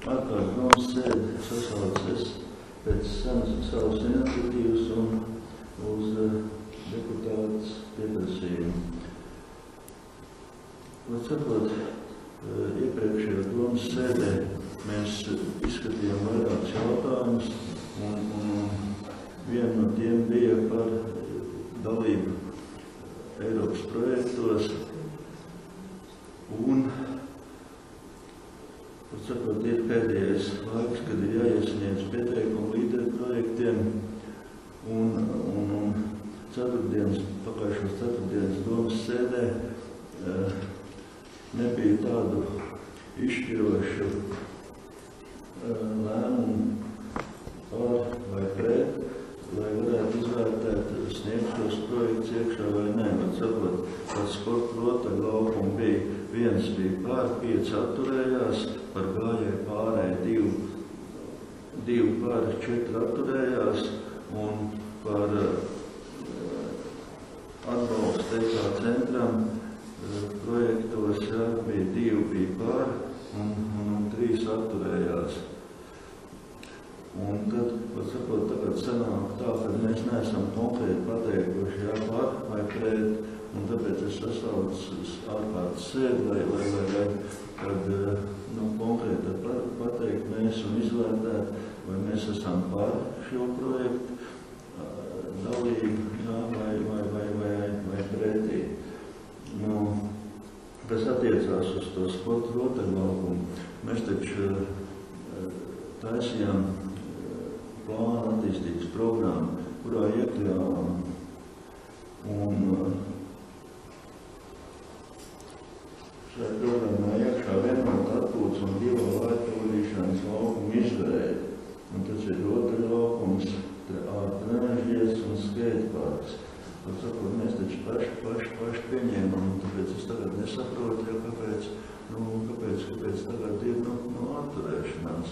Domas sēde sasaucies pēc savas iniciatīvas un uz deputātas pieprasījumu. Sakot, iepriekšējā domas sēdē mēs izskatījām vairākus jautājumus, un viena no tiem bija par dalību Eiropas projektos, un sakot, ir pēdējais laiks, kad ir jāiesniedz pieteikumu līderu projektiem, un pagājušos ceturtdienas domas sēdē nebija tādu izšķirošu lēmumu par vai pret, lai varētu izvērtēt sniegt šos projektus iekšā vai nē. Sakot, par sporta rotaļlaukumu bija viens bija pār, 5 atturējās, par gājēju pārēju 2 pār, 4 atturējās, un par atbalstu TK centram projektos bija 2 bija pār un 3 atturējās. Un tad, sakot, tagad sanāk tā, ka mēs neesam konkrēti pateikuši par vai pret, un tāpēc es sasaucu ārkārtas sēdi, lai kad konkrēti pateikt mēs un izvērtēt, vai mēs esam par šo projektu dalību vai pretī. Kas attiecās uz to sporta rotaļlaukumu, mēs taču taisījām plāna attīstības programmu, kurā iekļāvām un šajā programmā iekšā vienot atpūtas un 2 laikpavadīšanas laukumu izveidi. Un tas ir rotaļlaukums, trenažģies un skateparks. Sakot, mēs taču paši pieņēmām, un tāpēc es tagad nesaprotu, kāpēc tagad ir atturēšanās.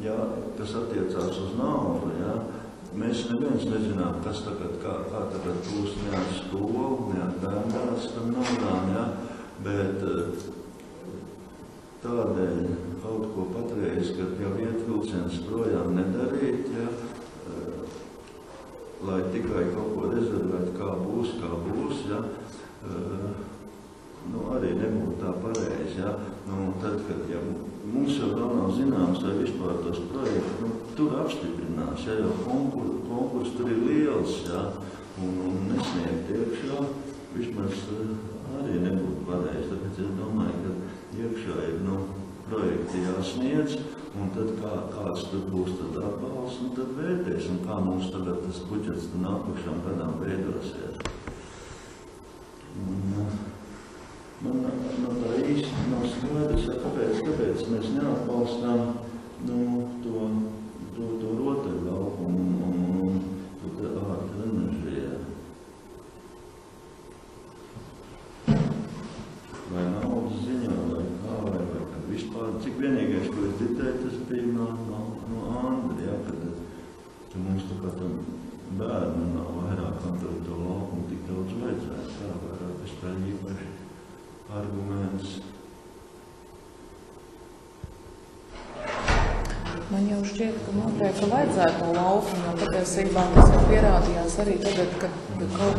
Ja, kas attiecās uz naudu, mēs neviens nezinām, kas tagad, kā tagad būs ne ar skolu, ne ar bērndārs tam naudām, bet tādēļ kaut ko patreiz, kad jau iet vilciens projām nedarīt, lai tikai kaut ko rezervēt, kā būs, arī nebūtu tā pareizi. Tad, kad mums jau nav zināms, vai vispār tos projektus, tur apstiprinās, jo konkurss tur ir liels, un nesniegt iekšā, vismaz arī nebūtu pareizi. Tāpēc es domāju, ka iekšā ir projekti jāsniedz, un tad kāds tur būs tad atbalsts, un tad vērtēs, un kā mums tagad tas budžets nākošām gadām veidosies. Man tā īsti nav skaidrs, kāpēc mēs neatbalstām to rotaļlaukumu un ārtrenažie. Vai naudas ziņā, vai kā, vai vispār. Cik vienīgais, ko es dzirdēju, tas bija no Andri, kad mums tā kā bērnu nav vairāk atdot to laukumu, tik daudz vajadzētu, tā vairāk vispār īpaši arguments. Man jau šķiet, ka noteikti vajadzētu to laukumu, jo patiesībā tas jau pierādījās arī tagad, ka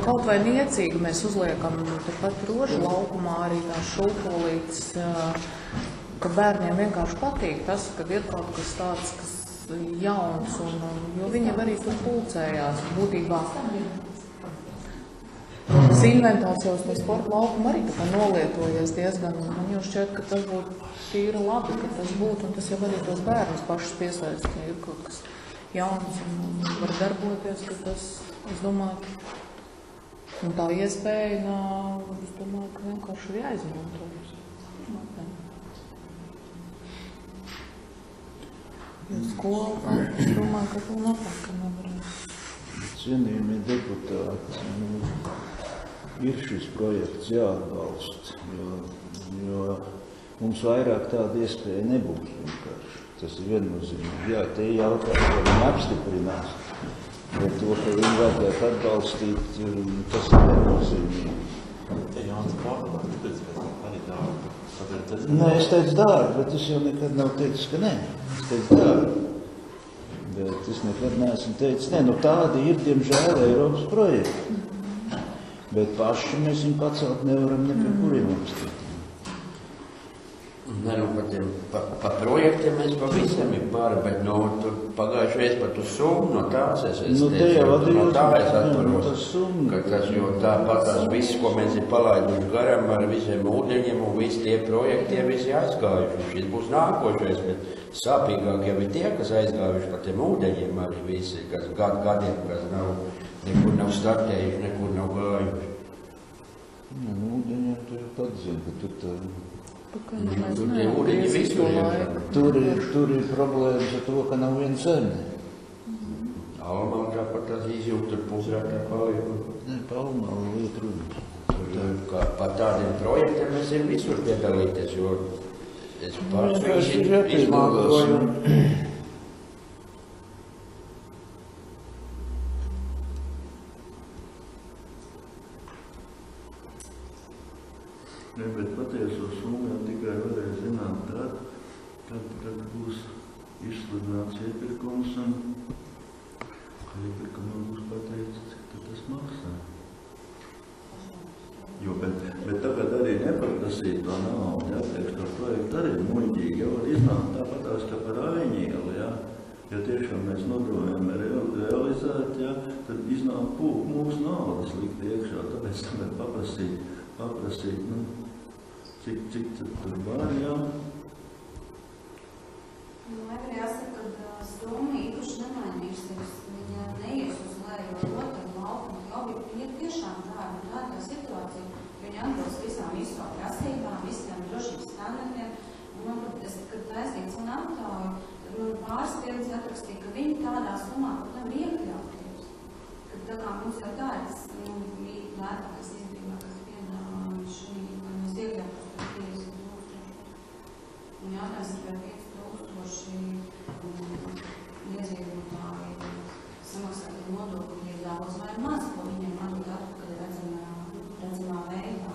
kaut vai niecīgi mēs uzliekam tepat rožu laukumā arī tās šūpolītes, ka bērniem vienkārši patīk tas, kad ir kaut kas tāds, kas jauns, jo viņi arī tur pulcējās būtībā. Tas inventārs jau uz to sporta laukumu arī tā kā nolietojies diezgan. Man jau šķiet, ka tas būtu tīri labi, ka tas būtu, un tas jau arī tos bērnus pašus piesaist, ka ir kaut kas jauns un var darboties, ka tas, es domāju, un tā iespēja, es domāju, ka vienkārši ir jāizmanto. Jo skola, es domāju, ka to nepaka nevarēs. Cienījamie deputāti, ir šis projekts jāatbalsta, jo mums vairāk tāda iespēja nebūs vienkārši. Tas ir viennozīmīgi. Jā, tie jautājumi, ko viņi apstiprinās, bet to, ka viņi vajadzētu atbalstīt, tas ir viennozīmīgi. Jānis Pārvalds, tāpēc, ka arī tā, kad ir tad... Nē, es teicu dārgi, bet es jau nekad nav teicis, ka nē. Es teicu dārgi. Bet es nekad neesmu teicis, nē, nu tādi ir, diemžēl, Eiropas projekti. Bet paši mēs viņu pacelt nevaram nekā kuriem apstīt. Nē, nu, pa projektiem mēs pavisam ir pāri, bet no tur pagājušreiz pat uz summu, no tās es teicu, no tā es atvaros, ka tas, jo tāpat tās viss, ko mēs ir palaiduši garam ar visiem ūdeņiem un visi tie projekti, tie visi aizgājuši. Šis būs nākošais, bet sāpīgāk jau ir tie, kas aizgājuši par tiem ūdeņiem arī visi, kas gadiem, kas nekur nav startējuši, nekur nav gājuši. Nu, ūdeņiem tur jau pat zina, ka tur tā... Tur tie ūdeņi visur ir. Tur ir problēmas ar to, ka nav viena zeme. Almā tāpat tās izjūt, tur pusrātā paliek. Nē, Almā liet runas. Par tādiem projektiem mēs ir visur piedalīties, jo es pats izmantoju. Ne, bet patieso summu jau tikai varēja zināt tad, kad būs izsludināts iepirkums un iepirkumam būs pateicis, cik tas maksā. Jo, bet tagad arī nepaprasīt to naudu, jā, priekš to projektu arī muļķīgi, jau var iznākt tāpatās, kā par Aiņielu, jā. Ja tiešām mēs nodrojam realizēt, jā, tad iznāk pūk mūsu naudas likt iekšā, tāpēc tagad paprasīt, nu, cik tur var, jā. Nu, arī jāsaka, ka summa īpaši nemainīsies. Viņa neies uz leju, jo otru laukumu jau ir tiešām tāda situācija. Viņa atbilst visām ISO prasībām, visiem drošības standartiem. Un, kad taisnīgs un aptauju, tad man pārspiedas atrakstīja, ka viņi tādā summā pat nav iekļauties. Kad tā kā mums jau tāds lētākas izdevīgākas piedāvājums šī, lai mēs iekļautos par 50 tūkstoši. Un jautājums ir par 5000 iedzīvotāji samaksāt nodokļi ir daudz vai maz, ko viņiem atdod atpakaļ redzamā veidā.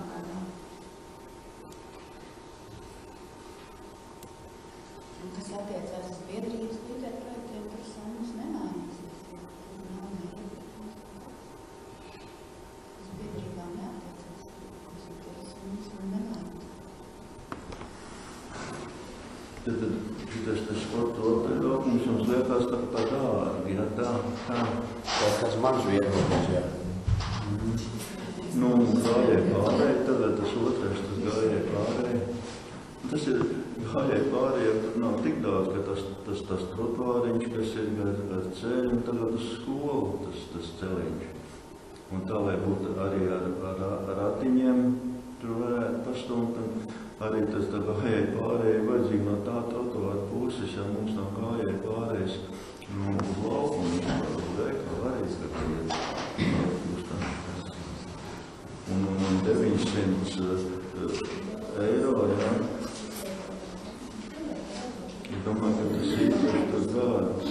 Kas attiecās uz biedrības līderu projektiem, tur summas nemainīsies. Uz biedrībām neattiecās. Tur summas nemainīsies. Tad tas sporta rotaļokums jums liekas tā dārgi, ja tā. Tas mans viedoklis, jā. Nu, gājēja pārēji, tagad tas otrais, tas gājēja pārēji. Tas ir gājēja pārēji, ja tur nav tik daudz, ka tas trotuāriņš, kas ir ar ceļu, un tagad uz skolu tas celiņš. Un tā, lai būtu arī ar ratiņiem, tur varētu pastumt, un arī tas tā gājēja pārēji vajadzīgi no tā trotuāra puses, ja mums nav gājēja pārējais, nu, uz laukumu, uz veikalu arī skatīt. Un 900 eiro, jā. Es domāju, ka tas īpaši tas gādas.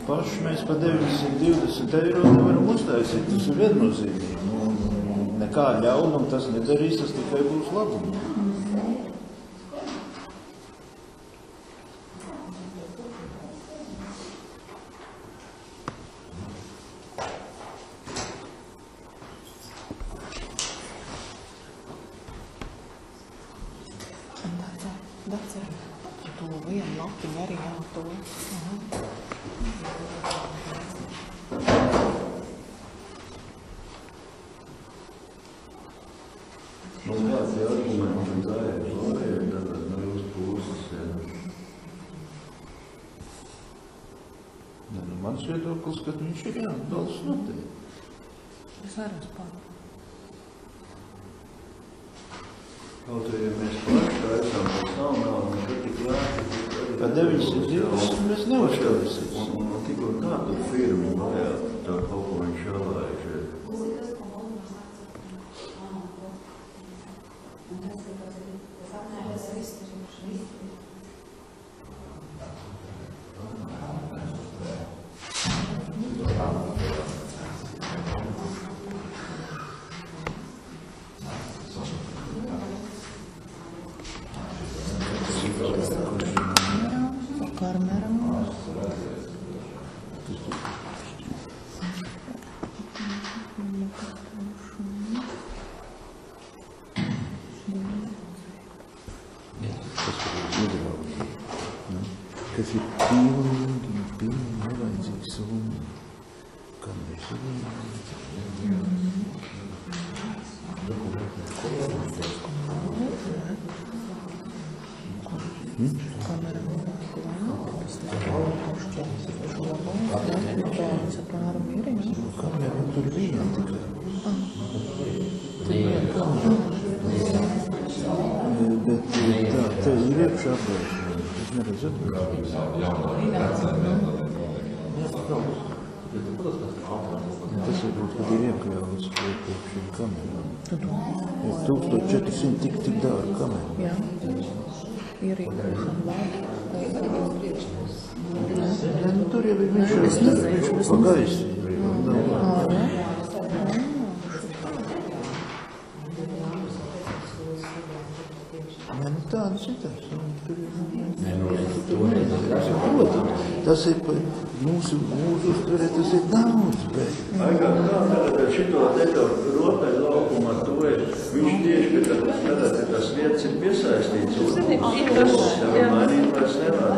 Paši mēs pa 920 eiro nevaram uztaisīt, tas ir viennozīmīgi. Nekā ļaunuma tas nedarīs, tas tikai būs labums. Vienu lapiņu arī jāto. Nu, kāds ir arguments, un gājēja pārējai, tātad no jūsu puses, jā. Nu, mans viedoklis, ka viņš ir jāatbalsta noteikti. Es arī uz pār. Kaut arī, ja mēs paši taisām par savu naudu, tad tik lēti, Pa 920 mēs neuztaisīsim. Un tikko tā tur firmi vajag, tā kaut ko viņš jālāja šeit. Karmerā. Kas ir pilnīgi nevajadzīgs summa. Kā mēs Kamera tur viena tikai. Bet tā, te ir iekšā apgājuši. Es neredzu atgājuši. Tas varbūt, kad ir iekļauts šīm kamerām. 1400 tik dārga kamera. Jā. Ierīkošana vārdu. Tur jau ir viņš pa gaisu. Tādas ir tas. Tas ir mūsu uztverē, tas ir daudz, bet... Kā tagad šito rotaļu laukumu ar to ir, viņš tieši pie tas vietas ir piesaistīts. Un mainīt vairs nevar.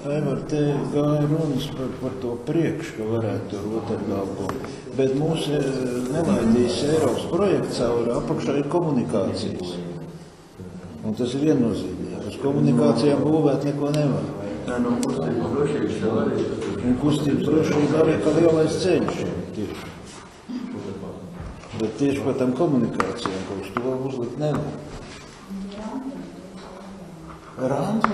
Aivar, te gāja runas par to priekš, ka varētu to rotaļlaukumu, bet mūs nelaidīs Eiropas projekts cauri apakšā ir komunikācijas. Un tas ir viennozīmīgi. Uz komunikācijām būvēt neko nevar. Jā, no kustības drošības jau arī. Un kustības drošība arī kā lielais ceļš. Tieši. Bet tieši par tām komunikācijām, ka uz to uzlikt nevar. Rampu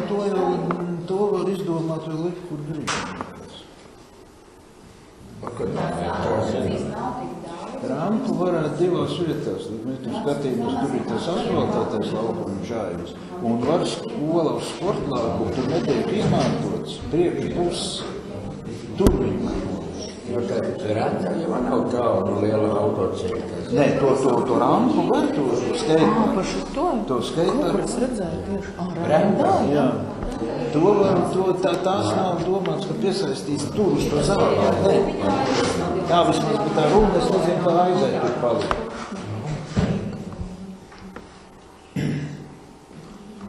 to var izdomāt vai likt, kur grib. Rampu varētu divās vietās, mēs tur skatījums, tur ir tas asfaltātais laukums žājums, un var skola uz sportlauku, tur netiek izmantots, priekš puses, tur viņa. Rāta jau nav tālu no liela autoceļa. Nē, to rampu var, to skeitu. Par šito? To skeitu. Kur es redzēju tieši? Rāta? Jā. Tās nav domāts, ka piesaistīs tur uz to zāli. Nē. Tā vismaz, bet tā runa, es nezinu, kā aizēt tur palika.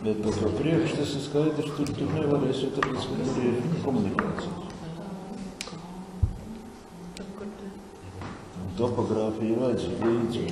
Bet par to priekš tas ir skaidrs, tur nevarēs, jo tāpēc, ka tur ir komunikācijas. Topogrāfija ir vajadzīga līdzi.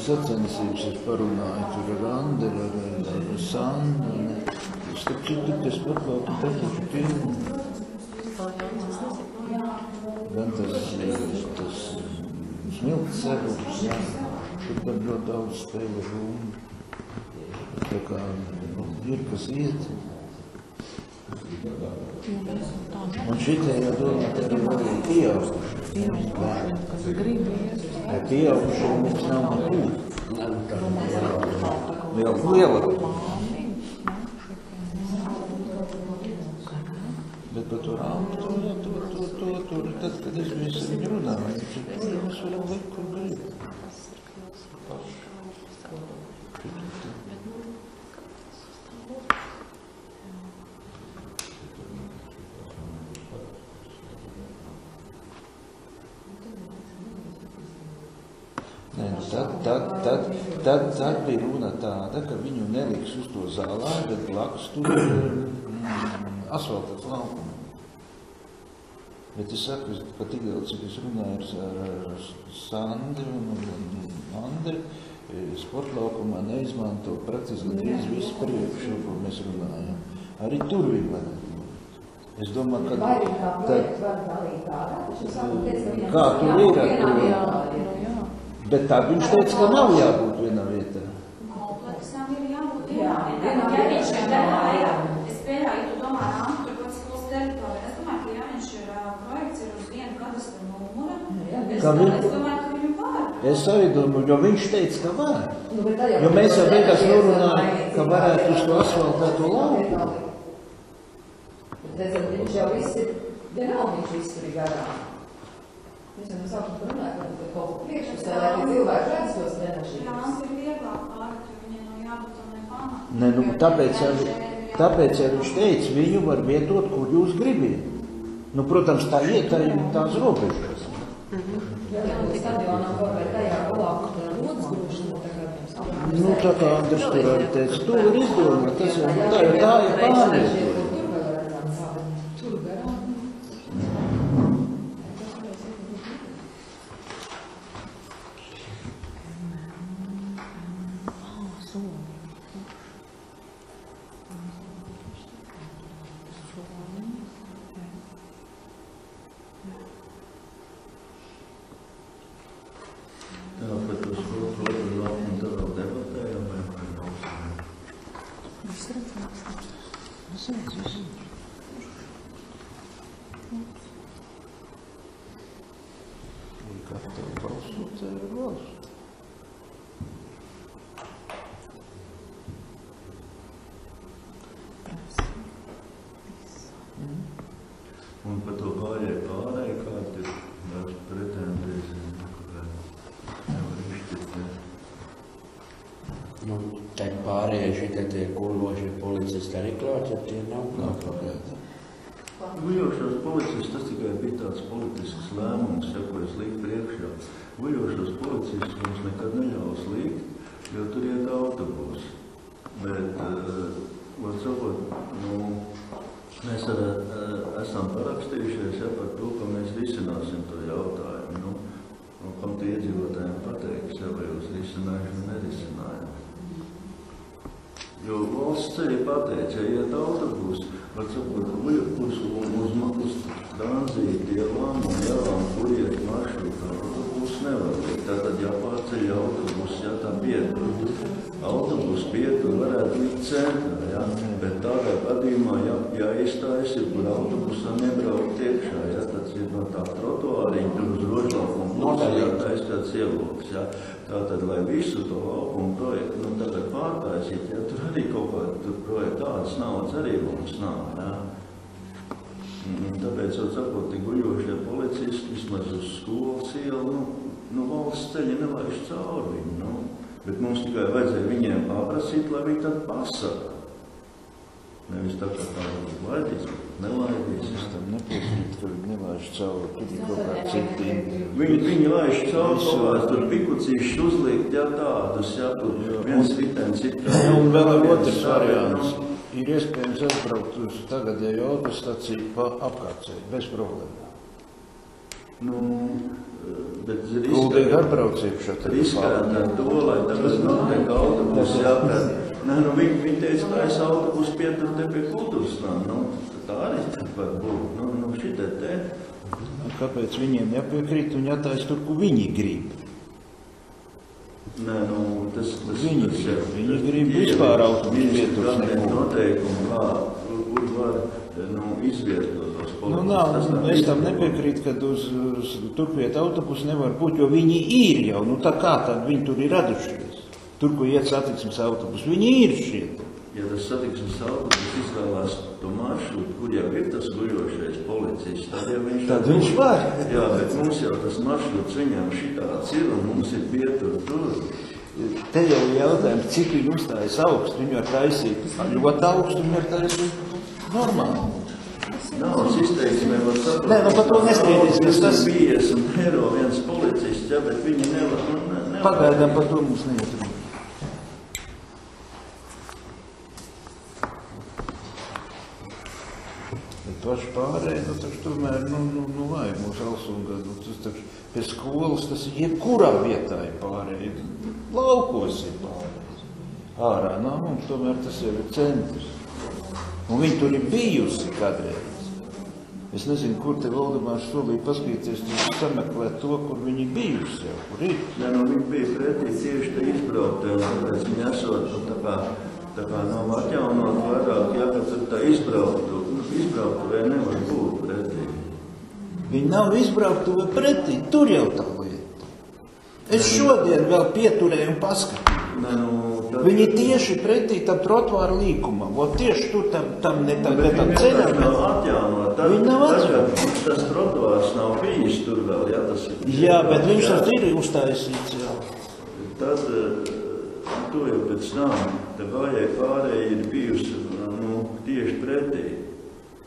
Sacensības es parunāju tur ar Anderu, ar Sandu. Starp citu, kas paklātu tekuši pilnu. Gan tas smilts serums, tur gan ļoti daudz spēle rūmu. Tā kā ir kas iet. Un šitie jau domāt arī pieaugt. Pieaugušiem mums nav nekū. Jau liela. Bet par to rāmu to nevar. tad, kad es biju ar viņu runāju, mēs varam likt, kur grib. Nē, nu tad bija runa tāda, ka viņu neliks uz to zālā, bet blakus tur asfaltāts laukuma. Bet es saku, ka tik daudz, cik es runāju ar Sandi un Andri, sportlaukumā neizmanto praktiski gandrīz visu priekšu, ko mēs runājam. Arī tur viņi varētu būt. Es domāju, ka... Kā tur ir ar to? Bet tā viņš teica, ka nav jābūt vienā vietā. Kompleksam ir jābūt vienā vietā. Es pieļauju, tu domā, Rāma, tur kaut skolas teritorija. Es domāju, ka ja viņš ir projekts ir uz vienu kadastra numura, es domāju, ka viņu var. Es arī domāju, jo viņš teica, ka var. Jo mēs jau beigās norunājam, ka varētu uz to asfaltēto lauku. Viņš jau viss ir, vienalga viņš viss tur ir garām. Mēs jau no sākuma runājam, ka kaut ko priekšpusē, lai cilvēki redz tos nenašības. Jā, mums ir vieglāk pārēt, jo viņai nav jābūt to nepamāt. Nē, nu, tāpēc jau viņš teica, viņu var vietot, kur jūs gribiet. Nu, protams, tā iet arī tās robežas. Jā, stadionam var vai tajā galā, rodas grūšana tagad. Nu, tā kā Andris tur arī teica, tu var izdomāt, tas jau tā ir pārējais. Un par to pārēju, kāda ir daudz pretendēs, nevar izšķirt. Nu, tad pārējie šitie tie kurlošie policisti arī klāt, ja tie nav klāt. Guļošos policistus, tas tikai bija tāds politisks lēmums, ja, ko es liku priekšā. Guļošos policistus mums nekad neļaus likt, jo tur iet autobusi. Bet, var sakot, nu, mēs esam parakstījušies, ja, par to, ka mēs risināsim to jautājumu. Nu, kam tie iedzīvotājiem pateiks, ja, vai uz risinājumu nerisinājumu. Jo valsts ceļi pateica, ja iet autobus, var sakot, uz tranzīti, ielām un ielām, kur iet maršrutā, autobus nevar likt. Tātad jāpārceļ autobus, ja tā pietur. Autobus pietur varētu likt centrā, ja, bet tādā gadījumā, ja iestājas ir, kur autobusā nebraukt iekšā, ja, tad ir no tā trotuāriņa, tur uz rožlaukumu jātais tāds ieloks, ja. Tātad, lai visu to laukumu projektu, nu, tagad pārtaisīt, ja, tur arī kaut kā, tur projektu tādas naudas arī mums nav, ja. Tāpēc, sakot, tik guļošie policisti, vismaz uz skolas ielu, nu, valsts ceļi nelaiž cauri viņu, nu. Bet mums tikai vajadzēja viņiem paprasīt, lai viņi tad pasaka. Nevis tā kā tādu laidīs, nelaidīs. Es tam nepiekrītu, ka viņi nelaiž cauri, tur ir kaut kā citi. Viņi laiž cauri kaut kāds, tur pikucīšus uzlikt, ja tādus, ja, tur viens ritens ir kā. Un vēl otrs variants. Ir iespējams aizbraukt uz tagadēju autostaciju pa apkārtceļu, bez problēmām. Nu, bet Kuldīgi atbrauc iekšā. Riskēt ar to, lai tagad notiek autobus jāpēc. Nē, nu viņi teica, ka es autobus pietur te pie kultūrsnām. Nu, tā arī var būt. Nu, šitie te. Kāpēc viņiem jāpiekrīt un jātais tur, kur viņi grib? Nē, nu, tas Viņi grib vispār autobusu vieturs neko. Noteikumi, kur var izvietot tos politiskus. Es tam nepiekrītu, ka turpiet autobusu nevar būt, jo viņi ir jau. Nu tā kā tad viņi tur ir radušies? Tur, ko iet satiksmes autobusu, viņi ir šiet. ja tas satiksmes autobus izvēlās to maršrutu, kur jau ir tas guļošais policists, tad jau viņš var. Jā, bet mums jau tas maršruts viņam šitāds ir, un mums ir pietur tur. Te jau ir jautājums, cik viņi uzstājas augstu, viņi var taisīt ļoti augstu, viņi var taisīt normāli. Nav, es izteiksmē var saprast. Nē, par to nestrīdīsies. Tas 50 eiro viens policists, ja, bet viņi nevar. Pagaidām par to mums neietrūk. Paši pārēji, taču tomēr, vajag mūsu Alsungā, tas taču pie skolas, tas ir jebkurā vietā ir pārēji, laukos ir pārēji. Ārā nav, mums tomēr tas jau ir centrs. Un viņi tur ir bijusi kādreiz. Es nezinu, kur te Valdemārs solīja paskatīties, tur sameklēt to, kur viņi bijusi jau, kur ir. Jā, viņi bija pretī tieši te izbrauktēm, tāpēc viņi esot tā kā nav atjaunot vairāk, jā, ka tur tā izbrauktuvē nevar būt pretī. Viņi nav izbrauktuvē pretī, tur jau tā lieta. Es šodien vēl pieturēju un paskatīju. Viņi tieši pretī tam trotuāru līkumam, tieši tur tam ceļam. Viņi nav atjaunot. Viņi nav atjaunot. Tas trotuārs nav bijis tur vēl, jā, tas ir. Jā, bet viņš tas ir uztaisīts, jā. Tad, to jau pēc tam, tā gājēji pārēji ir bijusi, tieši pretī.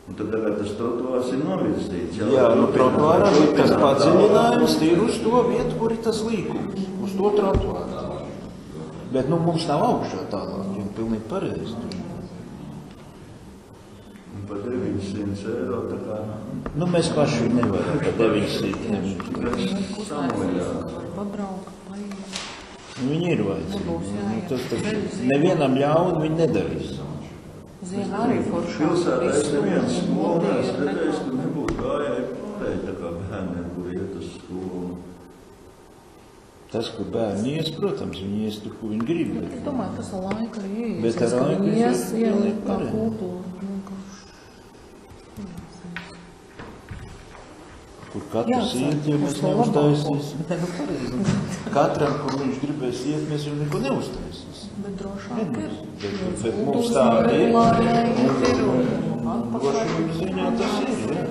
Un tad tagad tas trotuārs ir novirzīts. Jā, trotuāram ir tas padziļinājums, ir uz to vietu, kur ir tas līkums, uz to trotuāru. Bet, mums nav augšā tālāk, jo pilnīgi pareizi. Un par 900 eiro tā kā... Mēs paši nevaram par 900 pabraukt, paiet. Viņi ir vajadzīgi. Tas nevienam ļaunu viņi nedarīs. Ziemā arī foršā. Pilsētā es neviens skolu neesmu, ka nebūtu gājēji pārēji tā kā bērniem, kur iet uz skolu. Tas, kur bērni ies, protams, viņi ies tur, kur viņi grib. Es domāju, tas ar laiku arī ies. Bet ar laiku ies, ielikt kā kultūru. Kur katrs iet, ja mēs neuztaisīsim. Katram, kur viņš gribēs iet, mēs jau neko neuztaisīsim. Bet drošāk ir. Bet mums tā ir. Drošības ziņā tas ir, jā.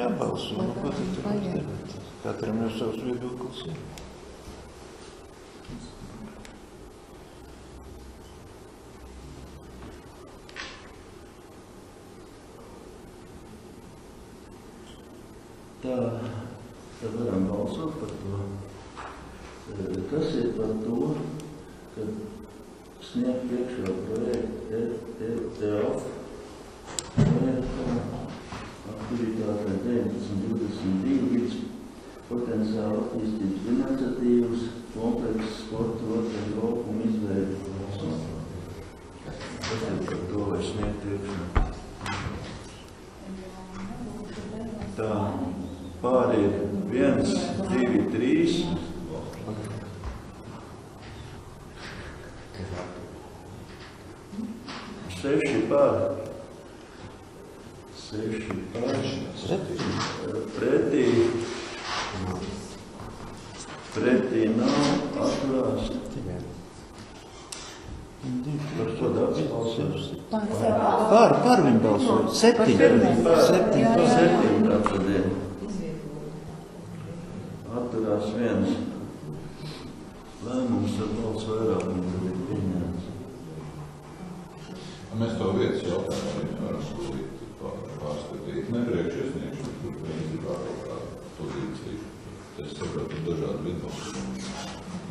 Jābalso, ko tad tur mums debat? Katram jau savs viedoklis ir. Tā, tad varam balsot par to. Kas ir par to, ka sniegt priekšā projektu TEOF aktivitātē 1922 līdz potenciāli attīstības iniciatīvas komplekss sporta rotaļu laukumu izveidi. Kas ir par to, vai sniegt priekšā? Tā, pāri ir 1, 2, 3. 6 par. 6 par. Pretī nav, atturās. Par ko daudz balsos? Par viņu balsot. 7. 7 tātad. Atturās 1. Lēmums ar balsu vairāk ir pieņēmts. Mēs to vietas jautājumu arī varam sūtīt. pārskatīt nepriekšiesniegšanu, tur principā kaut kāda pozīcija. Es saprotu dažādu viedokļu,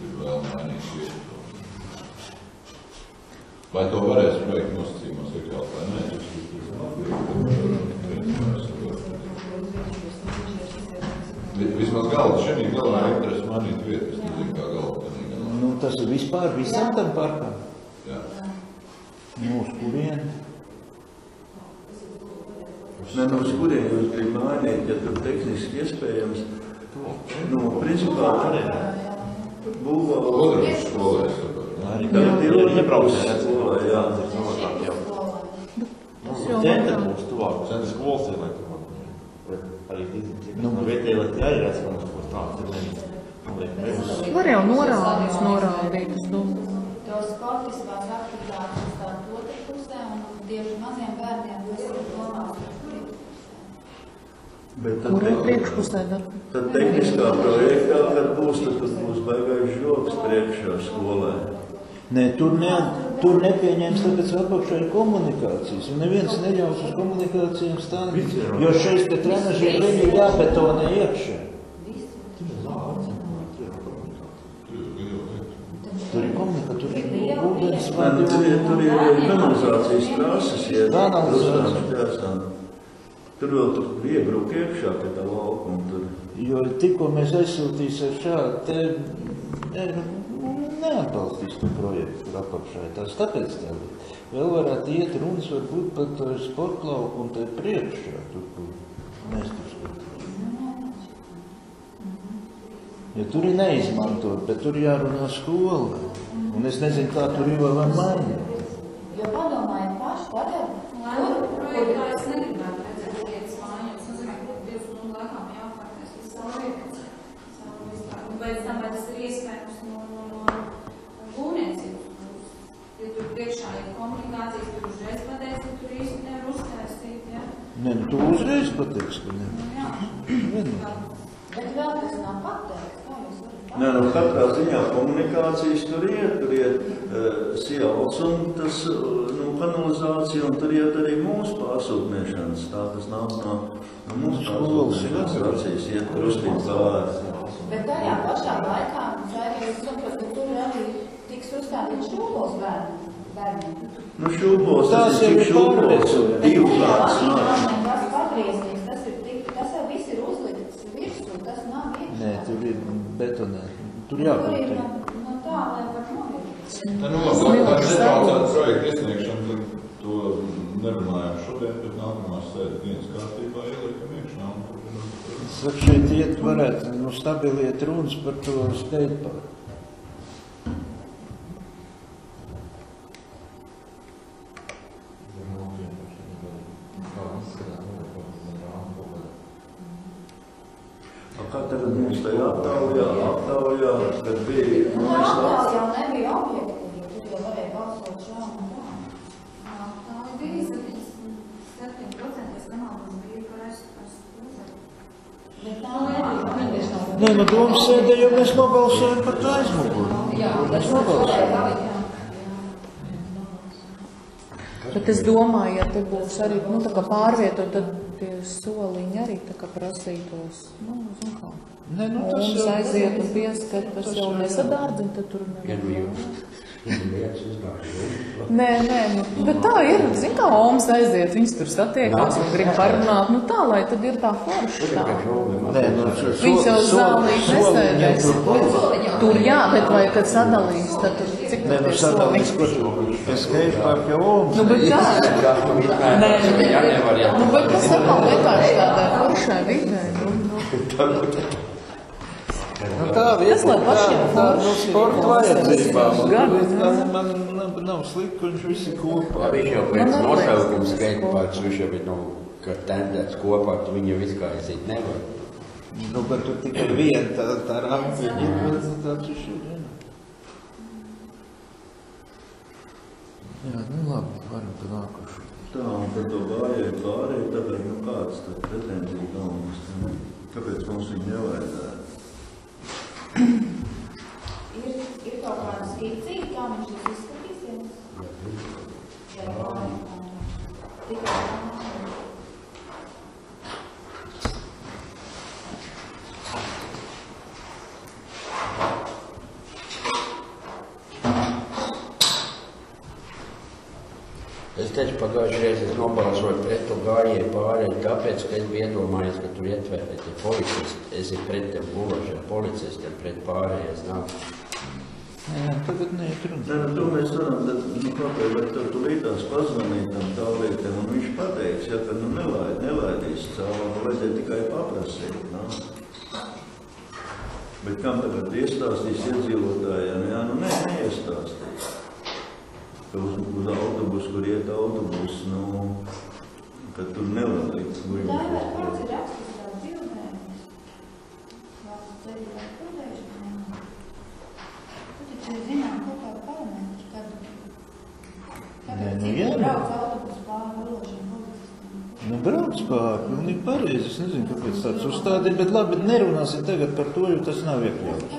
ir vēl mainīt vietu. Vai to varēs projektu nosacījumos iekļaut vai nē? Vismaz galda, šeit galvenā interesi mainīt vietu, es nezinu, kā galda. Nu, tas ir vispār visam tam parkam? Jā. Nu, uz kurien? Ne, nu, uz kurien jūs grib mainīt, ja tur tehniski iespējams. Nu, principā, būvā... Otrās skolē, es saprotu. Tagad ir iebraucē skolē, jā. Centra būs tuvāk, centra skolas ir, lai tur arī fiziski. Nu, vietēji, lai tie arī redz, ka mums būs tāds, Var jau norādīt, es domāju. To sportiskās aktivitātes tā otrā pusē un tieši maziem bērniem tas ir domāts par priekšpusē. Kur ir priekšpusē? Tad tehniskā projektā, kad būs, tad būs baigais žoks priekšā skolē. Nē, tur nepieņems, tāpēc apakšā ir komunikācijas, un neviens neļaus uz komunikācijām stāvīt, jo šeit te trenaži ir jābetona iekšā. Tur ir komunikācija, tur ir ūdens vadi. Tur ir kanalizācijas krāsas, tur vēl tur iebruk iekšā pie tā laukuma tur. Jo tikko mēs aizsūtīsim šādu, te neatbalstīs to projektu tur apakšā. Tas tāpēc tā vēl varētu iet runas varbūt par to sportlauku un te priekšā, tur, kur mēs tur skatīsim. Ja tur ir neizmantot, bet tur jārunā skola. Un es nezinu, kā tur ir vai mainīt. Jo padomājiet paši tagad. Projektā es negribētu redzēt vietas mājās. Es zinu, ka 2 stundu laikā jāapkārtēs visu savu vietas. Un pēc tam, vai tas ir iespējams no būvniecības. Ja tur priekšā ir komunikācijas, tur uzreiz pateiks, ka tur īsti nevar uztaisīt, ja? Nē, tu uzreiz pateiks, ka ne. Jā. Bet vēl tas nav pateikts. Nē, nu katrā ziņā komunikācijas tur iet Sijauts un tas, kanalizācija, un tur iet arī mūsu pārsūtniešanas. Tā tas nav no mūsu pārsūtniešanas iet tur uztīt pāri. Bet tajā pašā laikā, es saprotu, ka tur arī tiks uzstādīt šūbos bērniem. Nu šūbos, tas ir cik šūbos, 2 klāts nav. Tas pagrīznieks, tas jau viss ir uzlikts virsū, tas nav iekšā. Nē, tur ir betonē. Tur jābūt. Tur ir no tā, lai var novirzīt. Tā nu labi, tā situācijas projekta iesniegšana, tad to nerunājām šodien, bet nākamās sēdes dienas kārtībā ieliekam iekšā. Saka, šeit iet varētu, stabili iet runas par to skateparku. Kā tagad mums tajā aptaujā, kad bija... Aptaujā nebija objektīvi, tur jau varēja balsot šā un tā. Aptauja bija 77%, es nemaldos bija par uzvaru. Nē, no domas sēdē jau mēs nobalsojam par to aizmuguru. Jā, mēs nobalsojam. Bet es domāju, ja te būs arī, tā kā pārvietot, tad tie soliņi arī tā kā prasītos, zin kā. Nē, Mums aiziet un pieskat, tas jau nesadārdzina, tad tur nevar. Nē, bet tā ir, zin kā Omas aiziet, viņas tur satiekās un grib parunāt, tā, lai tad ir tā forša tā. Viņas jau zālīt nesēdēs. Tur jā, bet vai kad sadalīs, tad tur cik tur ir soliņi. Es skaitu par pie Omas. Bet tā. Nē, bet tas atkal vienkārši tādai foršai vidē. Tā vieta, tā sporta vajadzībām. Man nav slikti, viņš visi kopā. Viņš jau pēc nosaukums skateparks, viņš jau ir, ka tendēts kopā, tu viņu visu kā aiziet nevar. Bet tur tikai viena tā rampa ir, tāds viņš ir. Jā, labi, varam pa nākušu. Tā, un par to gājēju pārēju, tagad, kādas tad pretenzija galvas, kāpēc mums viņu nevajadzētu? Ir kaut kāda skicīga, kā viņš izskatīsies? Es teicu, pagājušajā reizē es nobalsoju pret to gājēju pārēju, tāpēc, ka es biju iedomājies, ka tur ietvērti policisti. Es ir pret tiem bulošiem policistiem, pret pārējais nav. Jā, tagad neiet runa. Nē, to mēs varam, kāpēc, bet tu līdās pazvanīt tam tālītiem, un viņš pateiks, ja, ka nelaidīs cauri, vajadzēja tikai paprasīt, nā. Bet kam tagad iestāstīs iedzīvotājiem, jā, neiestāstīs. Uz autobusu, kur iet autobus, kad tur nevar likt guļumus. Tā jau kāds ir rakstījis tā dzīvnēmis. Valsts ceļu vai kodēšana. Tu taču zinām kaut kādu parametru, kad cik brauc autobusu pāri bulošiem policistiem. Brauc pāri, pilnīgi pareizi. Es nezinu, kāpēc tāds uzstādīt, bet labi, nerunāsim tagad par to, jo tas nav iekļauts.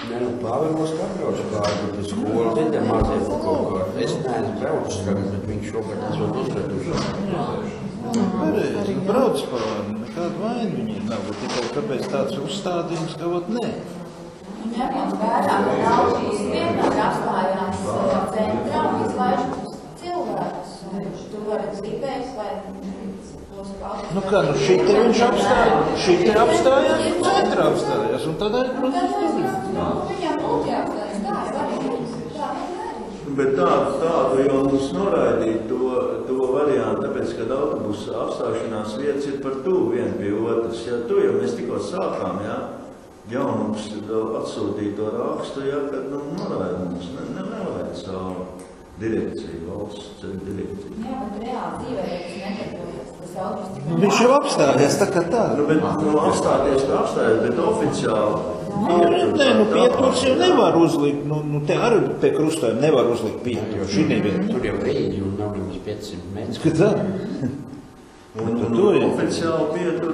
Nē, Pāvils atbrauc pāri, bet uz skolu vidē maziem kaut kā. Es neesmu braucis tagad, bet viņš šogad esot uzveduši. Pareizi, brauc pāri, nekāda vaina viņiem nav, bet tikai kāpēc tāds uzstādījums, ka ot nē. Ņemot vērā, ka autobusi vienmēr apstājās centrā un izlaižas cilvēkus. Tu vari cipēs vai tos autobusi. Nu kā, šite viņš apstājās, un centrā apstājās, un tad arī, protams, Viņam būtu jāapstājas, tā ir variants. Bet tādu jau mums noraidīt to variantu, tāpēc, kad autobusu apstāšanās vietas ir par tuvu vien pie otras. Ja, tu jau mēs tikko sākām, ja, jaunums atsūtīt to rakstu, ja, kad noraida mums, nevajag savu direkciju, valsts ceļu direkciju. Jā, bet reāli dzīvē, ja tas nedarbojas, tas autobus tikai... viņš jau apstājās tā kā tā. Bet apstāties, bet oficiāli. Nē, pieturs jau nevar uzlikt, te arī pie krustojuma nevar uzlikt pieturu. Tur jau rīdi un nav nemaz 500 metri. Kad tā? Un oficiāli pietur,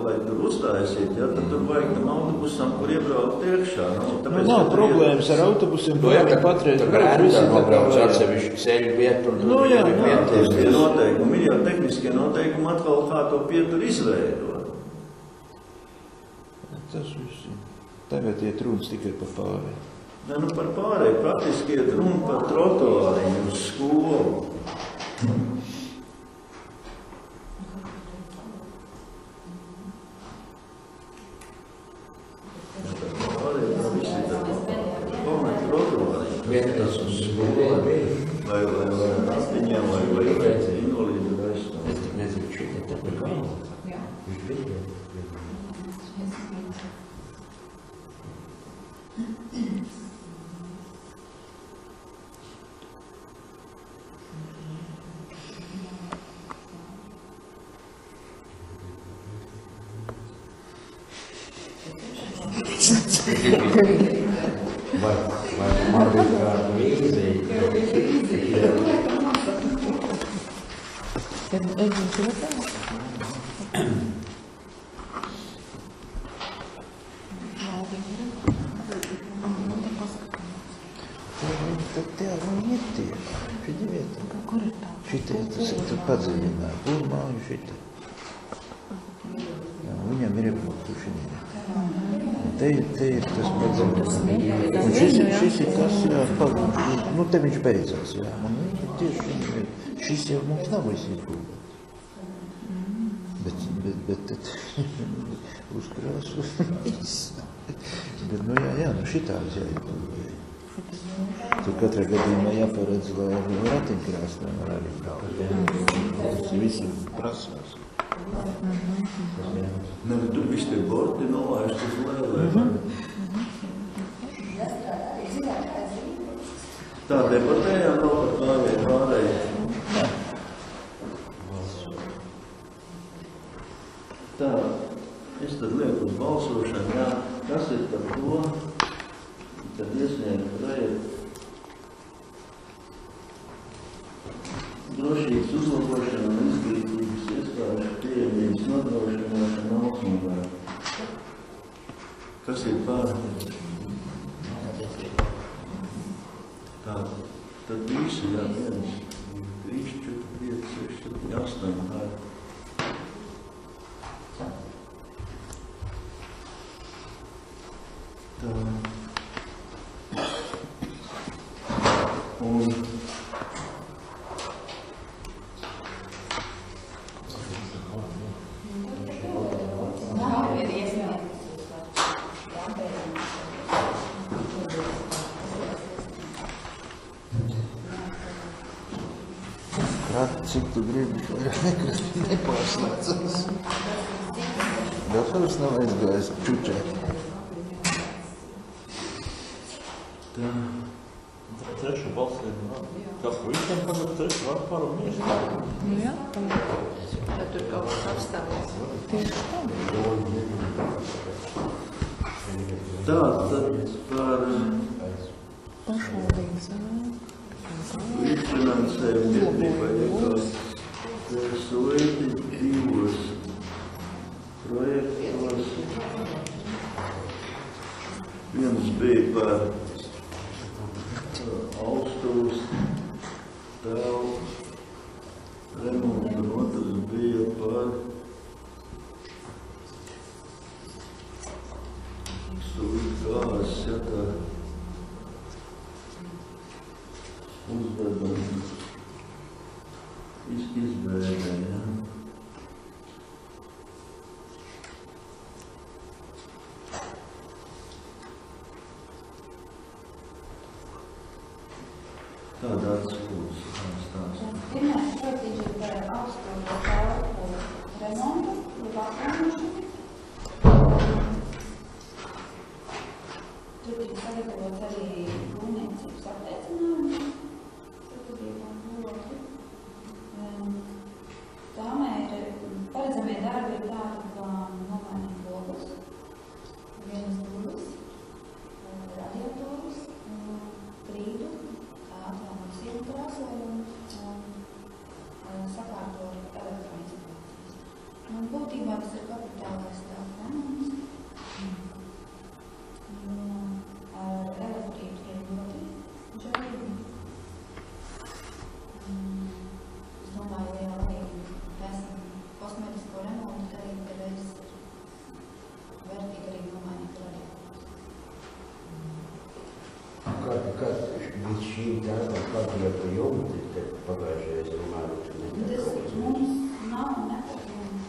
lai tur uztaisīt, ja, tad tur vajag tam autobusam, kur iebraukt iekšā. Nav problēmas ar autobusiem, Nu, jā, patreiz brēndā nobrauc atsevišķi ceļu vietu un tur jā, noteikumi, ir jau tehniskie noteikumi atkal kā to pieturu izveidot. Tas viss. Tagad iet runas tikai par pārēju. Nē, par pārēju praktiski iet runa par trotuāriņu uz skolu. Pārēju tā visi tā pamet trotuāriņu. Vienreiz uz skolu. Vai ratiņiem, vai invalīdu reistam. Es tik nezinu, šeit tā par galvu. Viņš bija. Vai man bija kāda vīzija? Tad tev viņi ir tie. Šitie vieta. Kur ir tā? Šitie, tas ir tur padziļināt. Būrmāju šitie. Jā, viņam ir iebraukuši. Te ir tas padziļināt. Un šis ir tas, jā, nu te viņš beidzās, jā. Un tieši šis jau mums nav visi izbūvēts. Bet uzkrāsu viss. Bet, nu jā, nu šitāds jāizbūvēja. Tur katrā gadījumā jāparedz, lai ratiņkrāsnēm var arī braukt. Tas visi prasās. Ne, tur viss tie borti nolaišt uz lēlēm. Tā debatējām nav par pārēju. Tā, es tad lieku uz balsošanu, jā, kas ir par to, kad iesniegt projektu drošības uzlabošana un izglītības iestāžu pieejamības nodrošināšana Alsmundē. Kas ir par? Tā, tad visi, jā, 1, 3, 4, 5, 6, 7, 8, tā. Tā. Un Kad, cik tu gribi, nekas nepārslēdzas. Gatavs nav aizgājis čučēt. Tā. Trešu balsību, kas par visiem tagad trešu var par un iestāju. Nu jā, tad tur kaut kas apstājas. Tieši tā. Tā, tad par pašvaldības līdzfinansējumu vajadzās sveiti divos projektos. Viens bija par Austuvas tēlu remontu, un otrs bija par gāzes, ja tā uzvedam izbēdē, ja. Tāda atskūs stāsta. Pirmais projektīši ir par Austuvas tēlu remontu, jeb atjaunošanu. Tur tika sagatavots arī būvniecības attiecinājumi. Tur bija būvoti. Tām ir paredzamie darbi ir tādi, kā nomainīt logus, vienas durvis, radiatorus, grīdu, kā atjaunot sienu krāsojumu un sakārtot elektroinstitūcijas. Būtībā tas ir kapitālais remonts. Ar elektrību ir ļoti džārīgi. Es domāju, ja arī esam kosmētisko remontu darīt, tad reiz ir vērtīgi arī nomainīt radiatorus. Kad līdz šīm darbām kādu jumti, tad pagājušajais runājot Tas mums nav nepārjums.